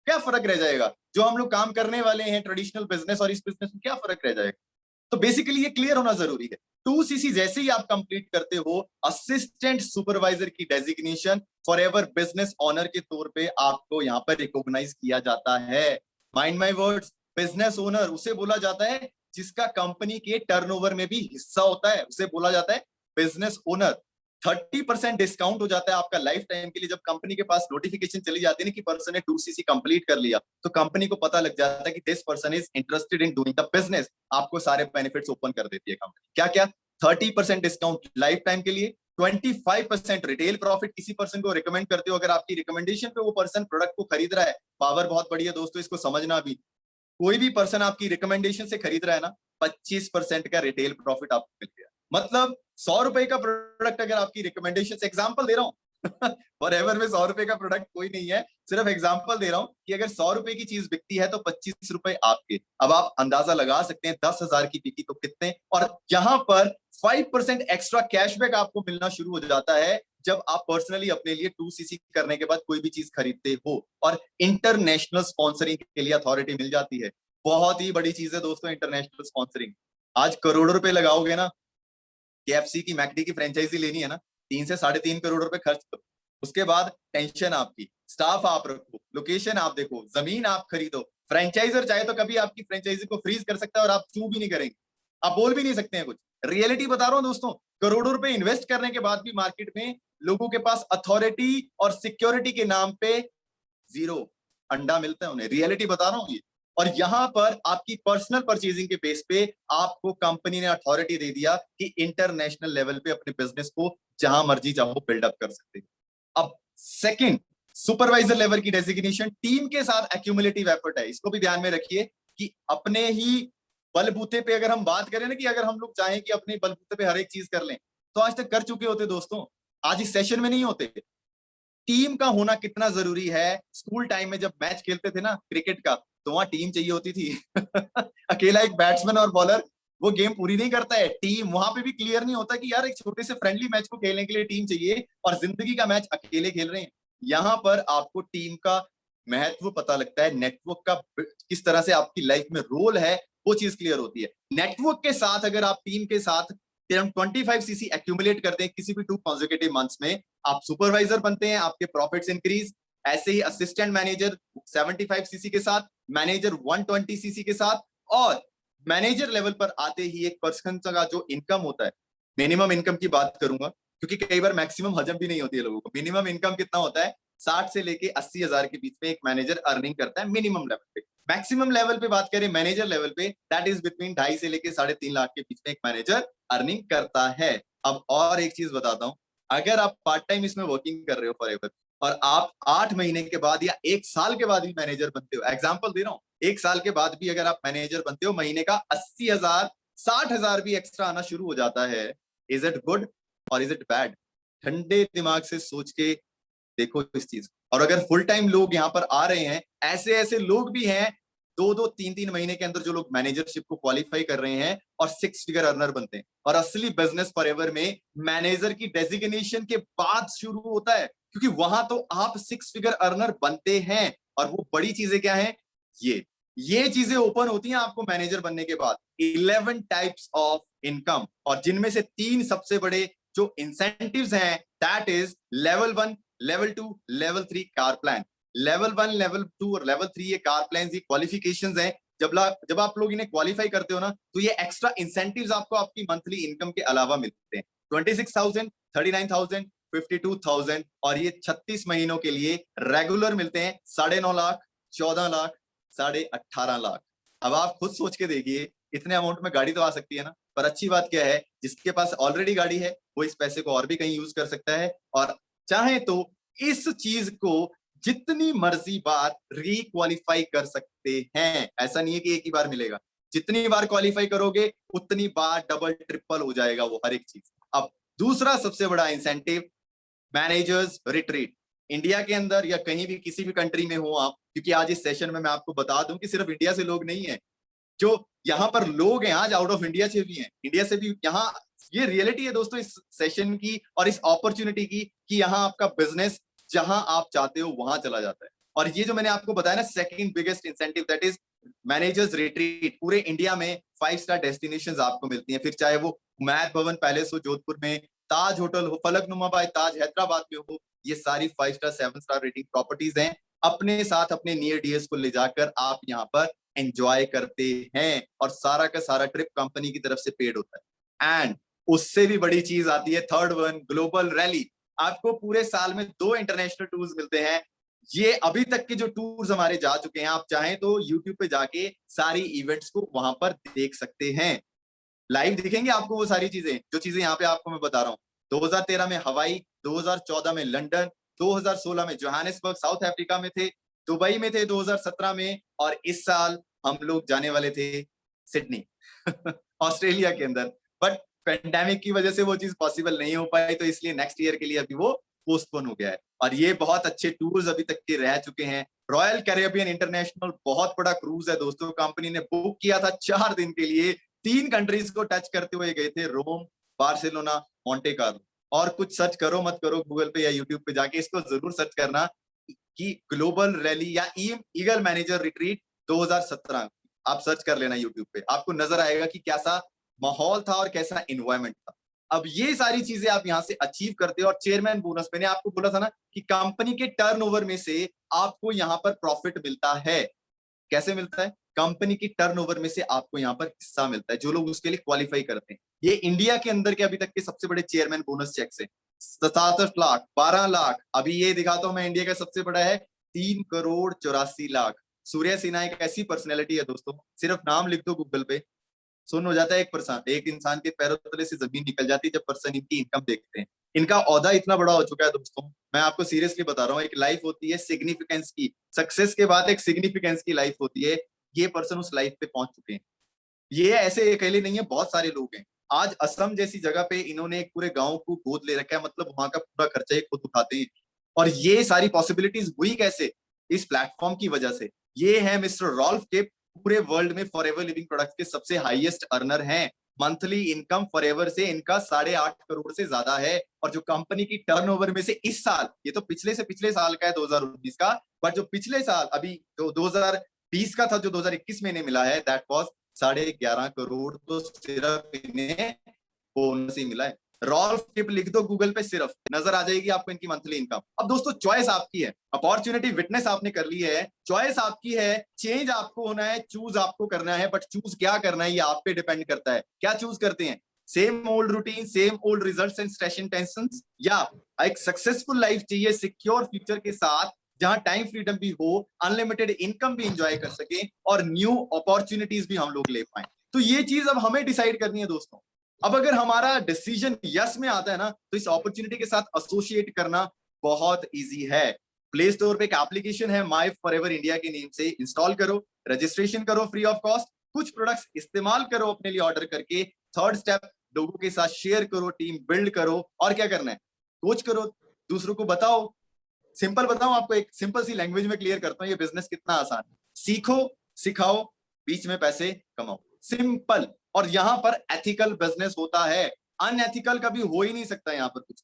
क्या फर्क रह जाएगा? जो हम लोग काम करने वाले हैं ट्रेडिशनल बिजनेस और इस बिजनेस में क्या फर्क रह जाएगा? तो बेसिकली ये क्लियर होना जरूरी है। 2cc जैसे ही आप कंप्लीट करते हो, असिस्टेंट सुपरवाइजर की डेजिग्नेशन फॉरएवर बिजनेस ओनर के तौर पे आपको यहाँ पर रिकॉग्नाइज किया जाता है। Mind my words, business owner उसे बोला जाता है जिसका कंपनी के टर्नओवर में भी हिस्सा होता है, उसे बोला जाता है बिजनेस ओनर। 30% डिस्काउंट हो जाता है आपका लाइफ टाइम के लिए। जब कंपनी के पास नोटिफिकेशन चली जाती है ना कि पर्सन ने 2cc कंप्लीट कर लिया, तो कंपनी को पता लग जाता है कि this person is interested in doing the business. आपको सारे बेनिफिट्स ओपन कर देती है कंपनी। क्या क्या? 30% डिस्काउंट लाइफ टाइम के लिए, 25% रिटेल प्रॉफिट, किसी पर्सन को रिकमेंड करते हो, अगर आपकी रिकमेंडेशन पे वो पर्सन प्रोडक्ट को खरीद रहा है, पावर बहुत बड़ी है दोस्तों, इसको समझना भी। कोई भी पर्सन आपकी रिकमेंडेशन से खरीद रहा है ना, 25% का रिटेल प्रॉफिट आपको मिल गया। मतलब 100 रुपए का प्रोडक्ट अगर आपकी रिकमेंडेशन से, एग्जांपल दे रहा हूं फॉर एवर में 100 रुपए का प्रोडक्ट कोई नहीं है, सिर्फ एग्जांपल दे रहा हूं कि अगर 100 रुपए की चीज बिकती है तो 25 रुपए आपके। अब आप अंदाजा लगा सकते हैं 10,000 की बिकी तो कितने। और यहां पर 5% एक्स्ट्रा कैशबैक आपको मिलना शुरू हो जाता है जब आप पर्सनली अपने लिए 2cc करने के बाद कोई भी चीज खरीदते हो। और इंटरनेशनल स्पॉन्सरिंग के लिए अथॉरिटी मिल जाती है। बहुत ही बड़ी चीज है दोस्तों इंटरनेशनल स्पॉन्सरिंग। आज करोड़ों रुपए लगाओगे ना, केएफसी की, मैकडी की फ्रेंचाइजी लेनी है ना, 3 से 3.5 करोड़ रुपए खर्च करो। उसके बाद टेंशन आपकी, स्टाफ आप रखो, लोकेशन आप देखो, जमीन आप खरीदो। फ्रेंचाइजर चाहे तो कभी आपकी फ्रेंचाइजी को फ्रीज कर सकता है और आप चू भी नहीं करेंगे, आप बोल भी नहीं सकते हैं कुछ। रियलिटी बता रहा हूं दोस्तों, करोड़ों रुपए इन्वेस्ट करने के बाद भी मार्केट में लोगों के पास अथॉरिटी और सिक्योरिटी के नाम पे जीरो अंडा मिलता है उन्हें। रियलिटी बता रहा हूं ये। और यहाँ पर आपकी पर्सनल परचेजिंग के बेस पे आपको कंपनी ने अथॉरिटी दे दिया कि इंटरनेशनल लेवल पे अपने बिजनेस को जहां मर्जी चाहो बिल्डअप कर सकते हो। अब सेकंड, सुपरवाइजर लेवल की डेजिग्नेशन टीम के साथ एक्यूमुलेटिव एफर्ट है। इसको भी ध्यान में रखिए कि अपने ही बलबूते पे अगर हम बात करें ना, कि अगर हम लोग चाहें कि अपने बलबूते पे हर एक चीज कर लें, तो आज तक कर चुके होते दोस्तों, आज इस सेशन में नहीं होते। टीम का होना कितना जरूरी है। स्कूल टाइम में जब मैच खेलते थे ना क्रिकेट का, तो वहां टीम चाहिए होती थी। अकेला एक बैट्समैन और बॉलर वो गेम पूरी नहीं करता है, टीम वहां पे भी क्लियर नहीं होता कि यार एक छोटे से फ्रेंडली मैच को खेलने के लिए टीम चाहिए, और जिंदगी का मैच अकेले खेल रहे हैं। यहाँ पर आपको टीम का महत्व पता लगता है, नेटवर्क का किस तरह से आपकी लाइफ में रोल है वो चीज क्लियर होती है। नेटवर्क के साथ अगर आप टीम के साथ 25 सीसी एक्यूमुलेट करते हैं किसी भी 2 कॉन्जिक्यूटिव मंथ्स में, आप सुपरवाइजर बनते हैं, आपके प्रॉफिट्स इंक्रीज। ऐसे ही असिस्टेंट मैनेजर 75 सीसी के साथ, मैनेजर 120 सीसी के साथ, और मैनेजर लेवल पर आते ही एक पर्सन का जो इनकम होता है, मिनिमम इनकम की बात करूंगा क्योंकि कई बार मैक्सिमम हजम भी नहीं होती है लोगों को। मिनिमम इनकम कितना होता है, 60 से लेके 80 हजार के बीच में एक मैनेजर अर्निंग करता है मिनिमम लेवल पे। मैक्सिमम लेवल पे बात करें मैनेजर लेवल पे, दैट इज बिटवीन 2.5 से लेके 3.5 लाख के बीच में एक मैनेजर अर्निंग करता है। अब और एक चीज बताता हूं, अगर आप पार्ट टाइम इसमें वर्किंग कर रहे हो फॉर एवर, और आप 8 महीने के बाद या 1 साल के बाद भी मैनेजर बनते हो, एग्जाम्पल दे रहा हूँ, 1 साल के बाद भी अगर आप मैनेजर बनते हो, महीने का 80 हजार 60 हजार भी एक्स्ट्रा आना शुरू हो जाता है, इज इट गुड और इज इट बैड? ठंडे दिमाग से सोच के देखो इस चीज। और अगर फुल टाइम लोग यहाँ पर आ रहे हैं, ऐसे ऐसे लोग भी हैं 2-2 3-3 महीने के अंदर जो लोग मैनेजरशिप को क्वालिफाई कर रहे हैं और 6 फिगर अर्नर बनते हैं। और असली बिजनेस फॉरएवर में मैनेजर की डेजिग्नेशन के बाद शुरू होता है, क्योंकि वहां तो आप 6 फिगर अर्नर बनते हैं। और वो बड़ी चीजें क्या है, ये चीजें ओपन होती हैं आपको मैनेजर बनने के बाद। 11 टाइप्स ऑफ इनकम, और जिनमें से 3 सबसे बड़े जो इंसेंटिव्स हैं, that is level 1, level 2, level 3 car plan. Level 1, level 2 और लेवल 3 ये कार प्लान, ये क्वालिफिकेशंस हैं। जब आप लोग इन्हें क्वालिफाई करते हो ना, तो ये एक्स्ट्रा इंसेंटिव्स आपको आपकी मंथली इनकम के अलावा मिलते हैं। 26,000, 39,000, 52,000, और ये 36 महीनों के लिए रेगुलर मिलते हैं 9.5 लाख, 14 लाख, 18.5 लाख। अब आप खुद सोच के देखिए, इतने अमाउंट में गाड़ी तो आ सकती है ना। पर अच्छी बात क्या है, जिसके पास ऑलरेडी गाड़ी है वो इस पैसे को और भी कहीं यूज कर सकता है, और चाहे तो इस चीज को जितनी मर्जी बार रिक्वालिफाई कर सकते हैं। ऐसा नहीं है कि एक ही बार मिलेगा, जितनी बार क्वालिफाई करोगे उतनी बार डबल ट्रिपल हो जाएगा वो हर एक चीज। अब दूसरा सबसे बड़ा इंसेंटिव, मैनेजर्स रिट्रीट। इंडिया के अंदर या कहीं भी किसी भी कंट्री में हो आप, क्योंकि आज इस सेशन में मैं आपको बता दूं कि सिर्फ इंडिया से लोग नहीं है, जो यहाँ पर लोग हैं आज आउट ऑफ इंडिया से भी हैं, इंडिया से भी। यहाँ ये रियलिटी है दोस्तों इस सेशन की और इस अपॉर्चुनिटी की, कि यहाँ आपका बिजनेस जहां आप चाहते हो वहां चला जाता है। और ये जो मैंने आपको बताया ना, second biggest incentive, that is managers retreat. पूरे इंडिया में 5 स्टार डेस्टिनेशंस आपको मिलती हैं, फिर चाहे वो मैथ भवन पैलेस हो जोधपुर में, ताज होटल हो, फलकनुमा बाय ताज हैदराबाद में हो, ये सारी 5 स्टार 7 स्टार रेटिंग प्रॉपर्टीज हैं। अपने साथ अपने नियर डीएस को ले जाकर आप यहाँ पर एंजॉय करते हैं, और सारा का सारा ट्रिप कंपनी की तरफ से पेड होता है। एंड उससे भी बड़ी चीज आती है, थर्ड वन, ग्लोबल रैली। आपको पूरे साल में 2 इंटरनेशनल टूर्स मिलते हैं। ये अभी तक के जो टूर्स हमारे जा चुके हैं, आप चाहें तो यूट्यूब पे जाके सारी इवेंट्स को वहां पर देख सकते हैं। लाइव दिखेंगे आपको वो सारी चीजें, जो चीजें यहाँ पे आपको मैं बता रहा हूँ। 2013 में हवाई, 2014 में लंदन, 2016 में जोहानिसबर्ग साउथ अफ्रीका में थे, दुबई में थे 2017 में, और इस साल हम लोग जाने वाले थे सिडनी ऑस्ट्रेलिया के अंदर। बट पेंडेमिक की वजह से वो चीज पॉसिबल नहीं हो पाई, तो इसलिए नेक्स्ट ईयर के लिए अभी वो पोस्टपोन हो गया है। और ये बहुत अच्छे टूर्स अभी तक के रह चुके हैं। रॉयल कैरेबियन इंटरनेशनल बहुत बड़ा क्रूज है दोस्तों, कंपनी ने बुक किया था 4 दिन के लिए। 3 कंट्रीज को टच करते हुए गए थे, रोम, बार्सिलोना, मोंटे कार्लो। और कुछ सर्च करो मत करो गूगल पे या यूट्यूब पे जाके, इसको जरूर सर्च करना कि ग्लोबल रैली या ईगल मैनेजर रिट्रीट 2017, आप सर्च कर लेना यूट्यूब पे, आपको नजर आएगा कि कैसा माहौल था और कैसा इन्वायरमेंट था। अब ये सारी चीजें आप यहाँ से अचीव करते हो। और चेयरमैन बोनस, मैंने आपको बोला था ना कि कंपनी के टर्नओवर में से आपको यहाँ पर प्रॉफिट मिलता है। कैसे मिलता है? कंपनी की टर्नओवर में से आपको यहाँ पर हिस्सा मिलता है, जो लोग उसके लिए क्वालिफाई करते हैं। ये इंडिया के अंदर के अभी तक के सबसे बड़े चेयरमैन बोनस चेक्स है, 67 लाख, 12 लाख। अभी ये दिखाता हूं मैं, इंडिया का सबसे बड़ा है 3 करोड़ 84 लाख। सूर्य सिन्हा एक ऐसी पर्सनैलिटी है दोस्तों, सिर्फ नाम लिख दो गूगल पे, सुन हो जाता है एक इंसान के पैरों तले से जमीन निकल जाती है जब पर्सन इनकी इनकम देखते हैं। इनका ओहदा इतना बड़ा हो चुका है दोस्तों, मैं आपको सीरियसली बता रहा हूँ, एक लाइफ होती है सिग्निफिकेंस की, सक्सेस के बाद एक सिग्निफिकेंस की लाइफ होती है, ये पर्सन उस लाइफ पे पहुंच चुके हैं। ये ऐसे अकेले नहीं है, बहुत सारे लोग हैं। आज असम जैसी जगह पे इन्होंने एक पूरे गांव को गोद ले रखा है, मतलब वहां का पूरा खर्चा ये खुद उठाते हैं। और ये सारी पॉसिबिलिटीज हुई कैसे? इस प्लेटफॉर्म की वजह से। ये है मिस्टर रॉल्फ के, पूरे वर्ल्ड में फॉरएवर लिविंग प्रोडक्ट्स के सबसे हाईएस्ट अर्नर हैं। मंथली इनकम फॉरएवर से इनका 8.5 करोड़ से ज्यादा है। और जो कंपनी की टर्नओवर में से इस साल, ये तो पिछले से पिछले साल का है 2019 का, बट जो पिछले साल अभी जो 2020 का था, जो 2021 में इन्हें मिला है, दैट वाज 11.5 करोड़। तो सिर्फ इन्हें बोनस ही मिला है। रॉल्फ टिप लिख दो गूगल पे, सिर्फ नजर आ जाएगी आपको इनकी मंथली इनकम। अब दोस्तों चॉइस आपकी है, अपॉर्चुनिटी विटनेस आपने कर ली है, चॉइस आपकी है, चेंज आपको होना है, चूज आपको करना है, बट चूज क्या करना है ये आप पे डिपेंड करता है। क्या चूज करते हैं? Same old routine, same old results and stress and tensions, या एक सक्सेसफुल लाइफ चाहिए सिक्योर फ्यूचर के साथ, जहां टाइम फ्रीडम भी हो, अनलिमिटेड इनकम भी इंजॉय कर सके और न्यू अपॉर्चुनिटीज भी हम लोग ले पाए। तो ये चीज अब हमें डिसाइड करनी है दोस्तों। अब अगर हमारा डिसीजन यस में आता है ना, तो इस अपॉर्चुनिटी के साथ एसोसिएट करना बहुत इजी है। प्ले स्टोर पे एक एप्लीकेशन है माई फॉरएवर इंडिया के नेम से, इंस्टॉल करो, रजिस्ट्रेशन करो फ्री ऑफ कॉस्ट, कुछ प्रोडक्ट्स इस्तेमाल करो अपने लिए ऑर्डर करके, थर्ड स्टेप लोगों के साथ शेयर करो, टीम बिल्ड करो, और क्या करना है? कोच करो, दूसरों को बताओ। सिंपल बताऊं आपको, एक सिंपल सी लैंग्वेज में क्लियर करता हूं ये बिजनेस कितना आसान है। सीखो, सिखाओ, बीच में पैसे कमाओ, सिंपल। और यहां पर एथिकल बिजनेस होता है, अनएथिकल कभी हो ही नहीं सकता यहां पर कुछ।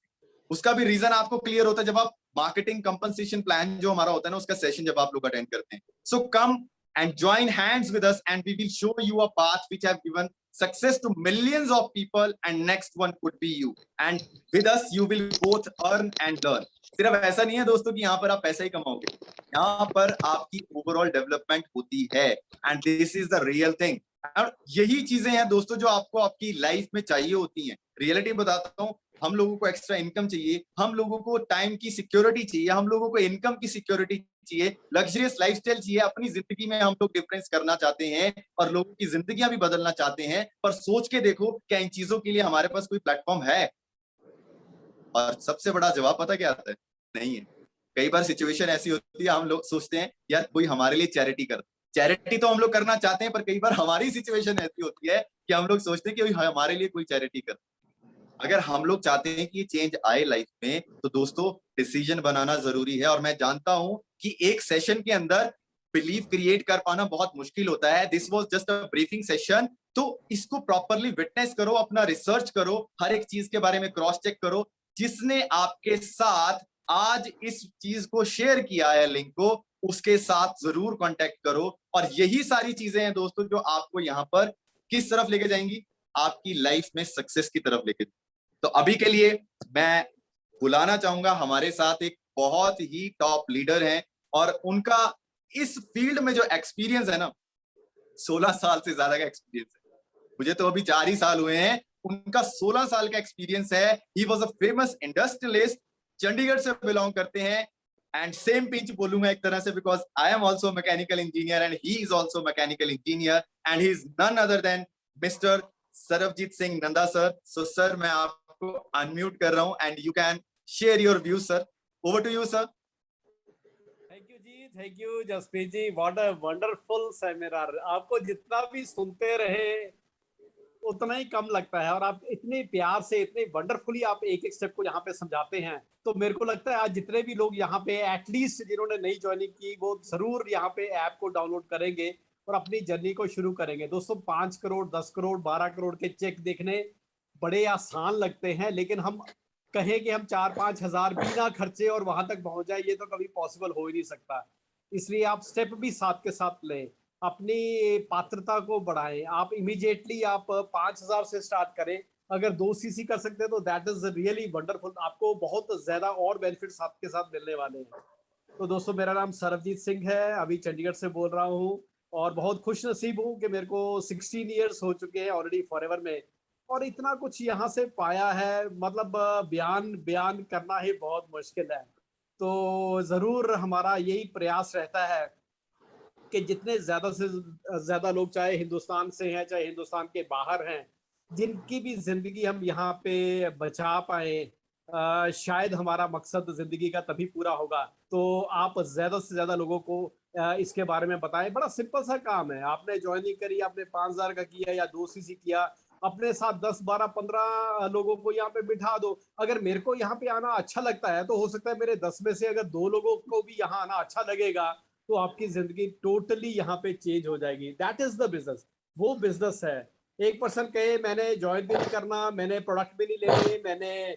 उसका भी रीजन आपको क्लियर होता है जब आप मार्केटिंग कंपनसेशन प्लान जो हमारा होता है ना, उसका सेशन जब आप लोग अटेंड करते हैं। सो कम and join hands with us and we will show you a path which have given success to millions of people, and next one could be you, and with us you will both earn and learn। सिर्फ ऐसा नहीं है दोस्तों कि यहाँ पर आप पैसा ही कमाओगे, यहाँ पर आपकी ओवरऑल डेवलपमेंट होती है, and this is the real thing. और यही चीजें हैं दोस्तों जो आपको आपकी लाइफ में चाहिए होती हैं। रियलिटी बताता हूँ, हम लोगों को एक्स्ट्रा इनकम चाहिए, हम लोगों को टाइम की सिक्योरिटी चाहिए, हम लोगों को इनकम की सिक्योरिटी चाहिए, लग्जरियस लाइफस्टाइल चाहिए। अपनी जिंदगी में हम लोग डिफरेंस करना चाहते हैं और लोगों की जिंदगियां भी बदलना चाहते हैं, पर सोच के देखो क्या इन चीजों के लिए हमारे पास कोई प्लेटफॉर्म है? और सबसे बड़ा जवाब पता क्या आता है? नहीं है। कई बार सिचुएशन ऐसी होती है, हम लोग सोचते हैं यार कोई हमारे लिए चैरिटी कर, चैरिटी तो हम लोग करना चाहते हैं, पर कई बार हमारी सिचुएशन ऐसी होती है कि हम लोग सोचते हैं कि हमारे लिए कोई चैरिटी कर। अगर हम लोग चाहते हैं कि ये चेंज आए लाइफ में, तो दोस्तों डिसीजन बनाना जरूरी है। और मैं जानता हूं कि एक सेशन के अंदर बिलीव क्रिएट कर पाना बहुत मुश्किल होता है। This was just a briefing session, तो इसको प्रॉपरली विटनेस करो, अपना रिसर्च करो, हर एक चीज के बारे में क्रॉस चेक करो। जिसने आपके साथ आज इस चीज को शेयर किया है लिंक को, उसके साथ जरूर कांटेक्ट करो। और यही सारी चीजें हैं दोस्तों जो आपको यहाँ पर किस तरफ लेके जाएंगी? आपकी लाइफ में सक्सेस की तरफ लेके। तो अभी के लिए मैं बुलाना चाहूंगा हमारे साथ एक बहुत ही टॉप लीडर हैं, और उनका इस फील्ड में जो एक्सपीरियंस है ना, 16 साल से ज्यादा का एक्सपीरियंस है। मुझे तो अभी 4 ही साल हुए हैं, उनका 16 साल का एक्सपीरियंस है। He was a famous industrialist, Chandigarh से बिलोंग करते हैं, एंड सेम पिंच बोलूंगा एक तरह से, because I am also mechanical engineer and he is also mechanical engineer, and he is none other than mister Sarabjit Singh Nanda sir. So sir मैं आपको unmute कर रहा हूं and you can share your views sir. Over to you sir. Thank you ji, thank you Jaspreet ji, what a wonderful seminar. आपको जितना भी सुनते रहे उतना ही कम लगता है, और आप इतने प्यार से, इतने वंडरफुली आप एक एक स्टेप को यहाँ पे समझाते हैं। तो मेरे को लगता है आज जितने भी लोग यहाँ पे एटलीस्ट जिन्होंने नई ज्वाइनिंग की, वो जरूर यहाँ पे ऐप को डाउनलोड करेंगे और अपनी जर्नी को शुरू करेंगे। दोस्तों 5 करोड़ 10 करोड़ 12 करोड़ के चेक देखने बड़े आसान लगते हैं, लेकिन हम कहें कि हम 4-5 हजार बिना खर्चे और वहां तक पहुंच जाए, ये तो कभी पॉसिबल हो ही नहीं सकता। इसलिए आप स्टेप भी साथ के साथ लें, अपनी पात्रता को बढ़ाएं। आप इमीडिएटली आप 5,000 से स्टार्ट करें, अगर 2 सीसी कर सकते हैं तो दैट इज रियली वंडरफुल। आपको बहुत ज्यादा और बेनिफिट्स आपके साथ मिलने वाले हैं। तो दोस्तों मेरा नाम सरबजीत सिंह है, अभी चंडीगढ़ से बोल रहा हूँ, और बहुत खुश नसीब हूँ कि मेरे को 16 ईयर्स हो चुके हैं ऑलरेडी फॉरएवर में, और इतना कुछ यहाँ से पाया है, मतलब बयान बयान करना ही बहुत मुश्किल है। तो जरूर हमारा यही प्रयास रहता है कि जितने ज़्यादा से ज़्यादा लोग चाहे हिंदुस्तान से हैं, चाहे हिंदुस्तान के बाहर हैं, जिनकी भी ज़िंदगी हम यहाँ पे बचा पाएँ, शायद हमारा मकसद ज़िंदगी का तभी पूरा होगा। तो आप ज़्यादा से ज़्यादा लोगों को इसके बारे में बताएँ। बड़ा सिंपल सा काम है, आपने जॉइनिंग करी, आपने 5000 का किया या 2 सीसी किया, अपने साथ 10, 12, 15 लोगों को यहाँ पे बिठा दो। अगर मेरे को यहाँ पे आना अच्छा लगता है, तो हो सकता है मेरे 10 में से अगर 2 लोगों को भी यहाँ आना अच्छा लगेगा, तो आपकी ज़िंदगी टोटली यहाँ पे चेंज हो जाएगी। दैट इज़ द बिज़नेस, वो बिज़नेस है। एक पर्सन कहे मैंने जॉइन भी नहीं करना, मैंने प्रोडक्ट भी नहीं लेने, मैंने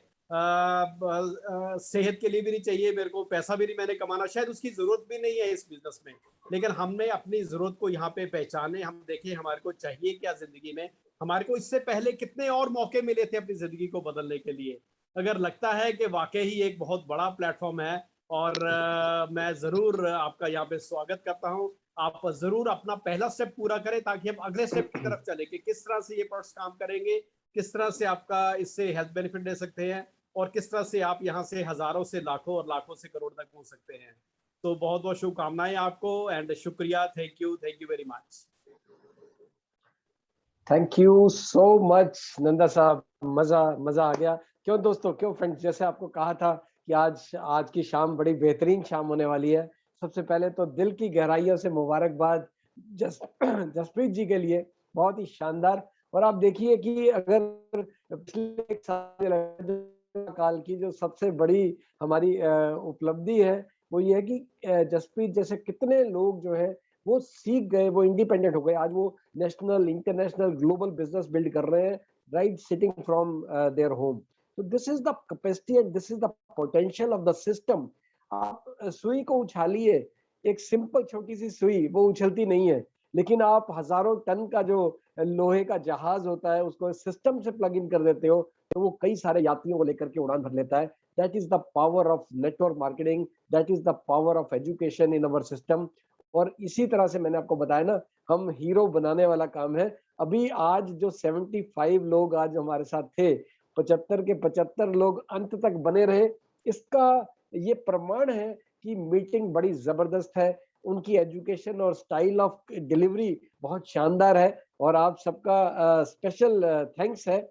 सेहत के लिए भी नहीं चाहिए मेरे को, पैसा भी नहीं मैंने कमाना, शायद उसकी ज़रूरत भी नहीं है इस बिज़नेस में। लेकिन हमने अपनी ज़रूरत को यहाँ पे पहचाने, हम देखें हमारे को चाहिए क्या ज़िंदगी में, हमारे को इससे पहले कितने और मौके मिले थे अपनी ज़िंदगी को बदलने के लिए। अगर लगता है कि वाक़ई ही एक बहुत बड़ा प्लेटफ़ॉर्म है और मैं ज़रूर आपका यहाँ पे स्वागत करता हूँ। आप ज़रूर अपना पहला स्टेप पूरा करें ताकि हम अगले स्टेप की तरफ चलें कि किस तरह से ये प्रोडक्ट्स काम करेंगे, किस तरह से आपका इससे हेल्थ बेनिफिट ले सकते हैं और किस तरह से आप यहाँ से हज़ारों से लाखों और लाखों से करोड़ तक पहुँच सकते हैं। तो बहुत-बहुत शुभकामनाएँ आपको एंड शुक्रिया, thank you very much. Thank you so much Nanda साहब, मजा मजा आ गया। क्यों दोस्तों, क्यों फ्रेंड्स, जैसे आपको कहा था कि आज की शाम बड़ी बेहतरीन शाम होने वाली है। सबसे पहले तो दिल की गहराइयों से मुबारकबाद जसप्रीत जी के लिए, बहुत ही शानदार। और आप देखिए कि अगर पिछले एक काल की जो सबसे बड़ी हमारी उपलब्धि है वो ये है कि जसप्रीत जैसे कितने लोग जो है वो सीख गए, वो इंडिपेंडेंट हो गए। आज वो national, international, global business build कर रहे हैं, right, sitting from there home. तो this is the capacity and this is the potential of the system. आप सुई को उछालिए, एक सिंपल छोटी सी सुई वो उछलती नहीं है, लेकिन आप हजारों टन का जो लोहे का जहाज होता है उसको सिस्टम से प्लग इन कर देते हो तो वो कई सारे यात्रियों को लेकर के उड़ान भर लेता है। That is the power of network marketing, that is the power of education in our system. और इसी तरह से मैंने आपको बताया ना, हम हीरो बनाने वाला काम है। अभी आज जो 75 लोग आज हमारे साथ थे, 75 के 75 लोग अंत तक बने रहे, इसका ये प्रमाण है कि मीटिंग बड़ी जबरदस्त है। उनकी एजुकेशन और स्टाइल ऑफ डिलीवरी बहुत शानदार है और आप सबका स्पेशल थैंक्स है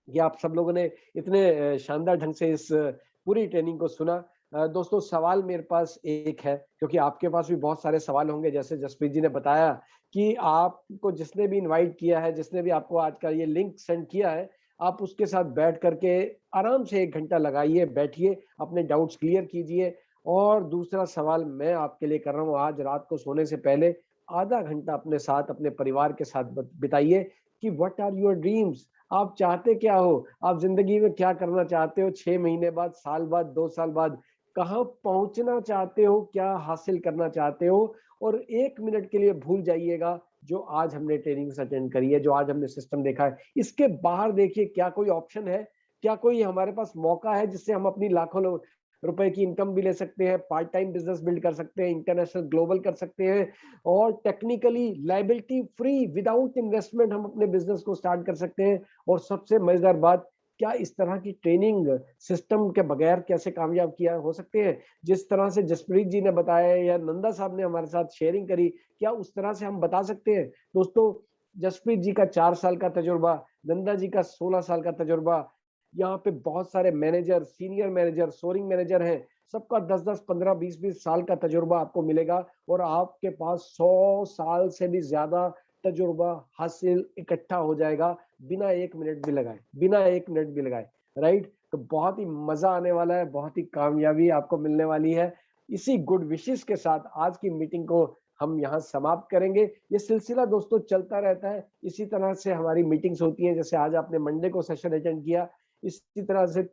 कि आप सब लोगों ने इतने शानदार ढंग से इस पूरी ट्रेनिंग को सुना। दोस्तों, सवाल मेरे पास एक है, क्योंकि आपके पास भी बहुत सारे सवाल होंगे। जैसे जसप्रीत जी ने बताया कि आपको जिसने भी इनवाइट किया है, जिसने भी आपको आज का ये लिंक सेंड किया है, आप उसके साथ बैठ करके आराम से 1 घंटा लगाइए, बैठिए, अपने डाउट्स क्लियर कीजिए। और दूसरा सवाल मैं आपके लिए कर रहा हूँ, आज रात को सोने से पहले आधा घंटा अपने साथ, अपने परिवार के साथ बिताइए कि व्हाट आर योर ड्रीम्स, आप चाहते क्या हो, आप जिंदगी में क्या करना चाहते हो, 6 महीने बाद, साल बाद, 2 साल बाद, कहाँ पहुंचना चाहते हो, क्या हासिल करना चाहते हो। और 1 मिनट के लिए भूल जाइएगा जो आज हमने ट्रेनिंग अटेंड करी है, जो आज हमने सिस्टम देखा है। इसके बाहर देखिए, क्या कोई ऑप्शन है, क्या कोई हमारे पास मौका है जिससे हम अपनी लाखों रुपए की इनकम भी ले सकते हैं, पार्ट टाइम बिजनेस बिल्ड कर सकते हैं, इंटरनेशनल ग्लोबल कर सकते हैं और technically liability free without investment हम अपने बिजनेस को स्टार्ट कर सकते हैं। और सबसे मजेदार बात, क्या इस तरह की ट्रेनिंग सिस्टम के बगैर कैसे कामयाब किया हो सकते हैं, जिस तरह से जसप्रीत जी ने बताया या नंदा साहब ने हमारे साथ शेयरिंग करी, क्या उस तरह से हम बता सकते हैं। दोस्तों, जसप्रीत जी का 4 साल का तजुर्बा, नंदा जी का 16 साल का तजुर्बा, यहाँ पे बहुत सारे manager, senior manager, soaring manager हैं, सबका 10-10, 15, 20-20 साल का तजुर्बा आपको मिलेगा और आपके पास 100 साल से भी ज्यादा तजुर्बा हासिल इकट्ठा हो जाएगा बिना 1 मिनट भी लगाए, बिना 1 मिनट भी लगाए, राइट। तो बहुत ही मजा आने वाला है, बहुत ही कामयाबी आपको मिलने वाली है। इसी गुड विशेस के साथ आज की मीटिंग को हम यहाँ समाप्त करेंगे। ये सिलसिला दोस्तों चलता रहता है, इसी तरह से हमारी मीटिंग्स होती हैं। जैसे आज आपने मंडे को सेशन अटेंड किया, इसी तरह से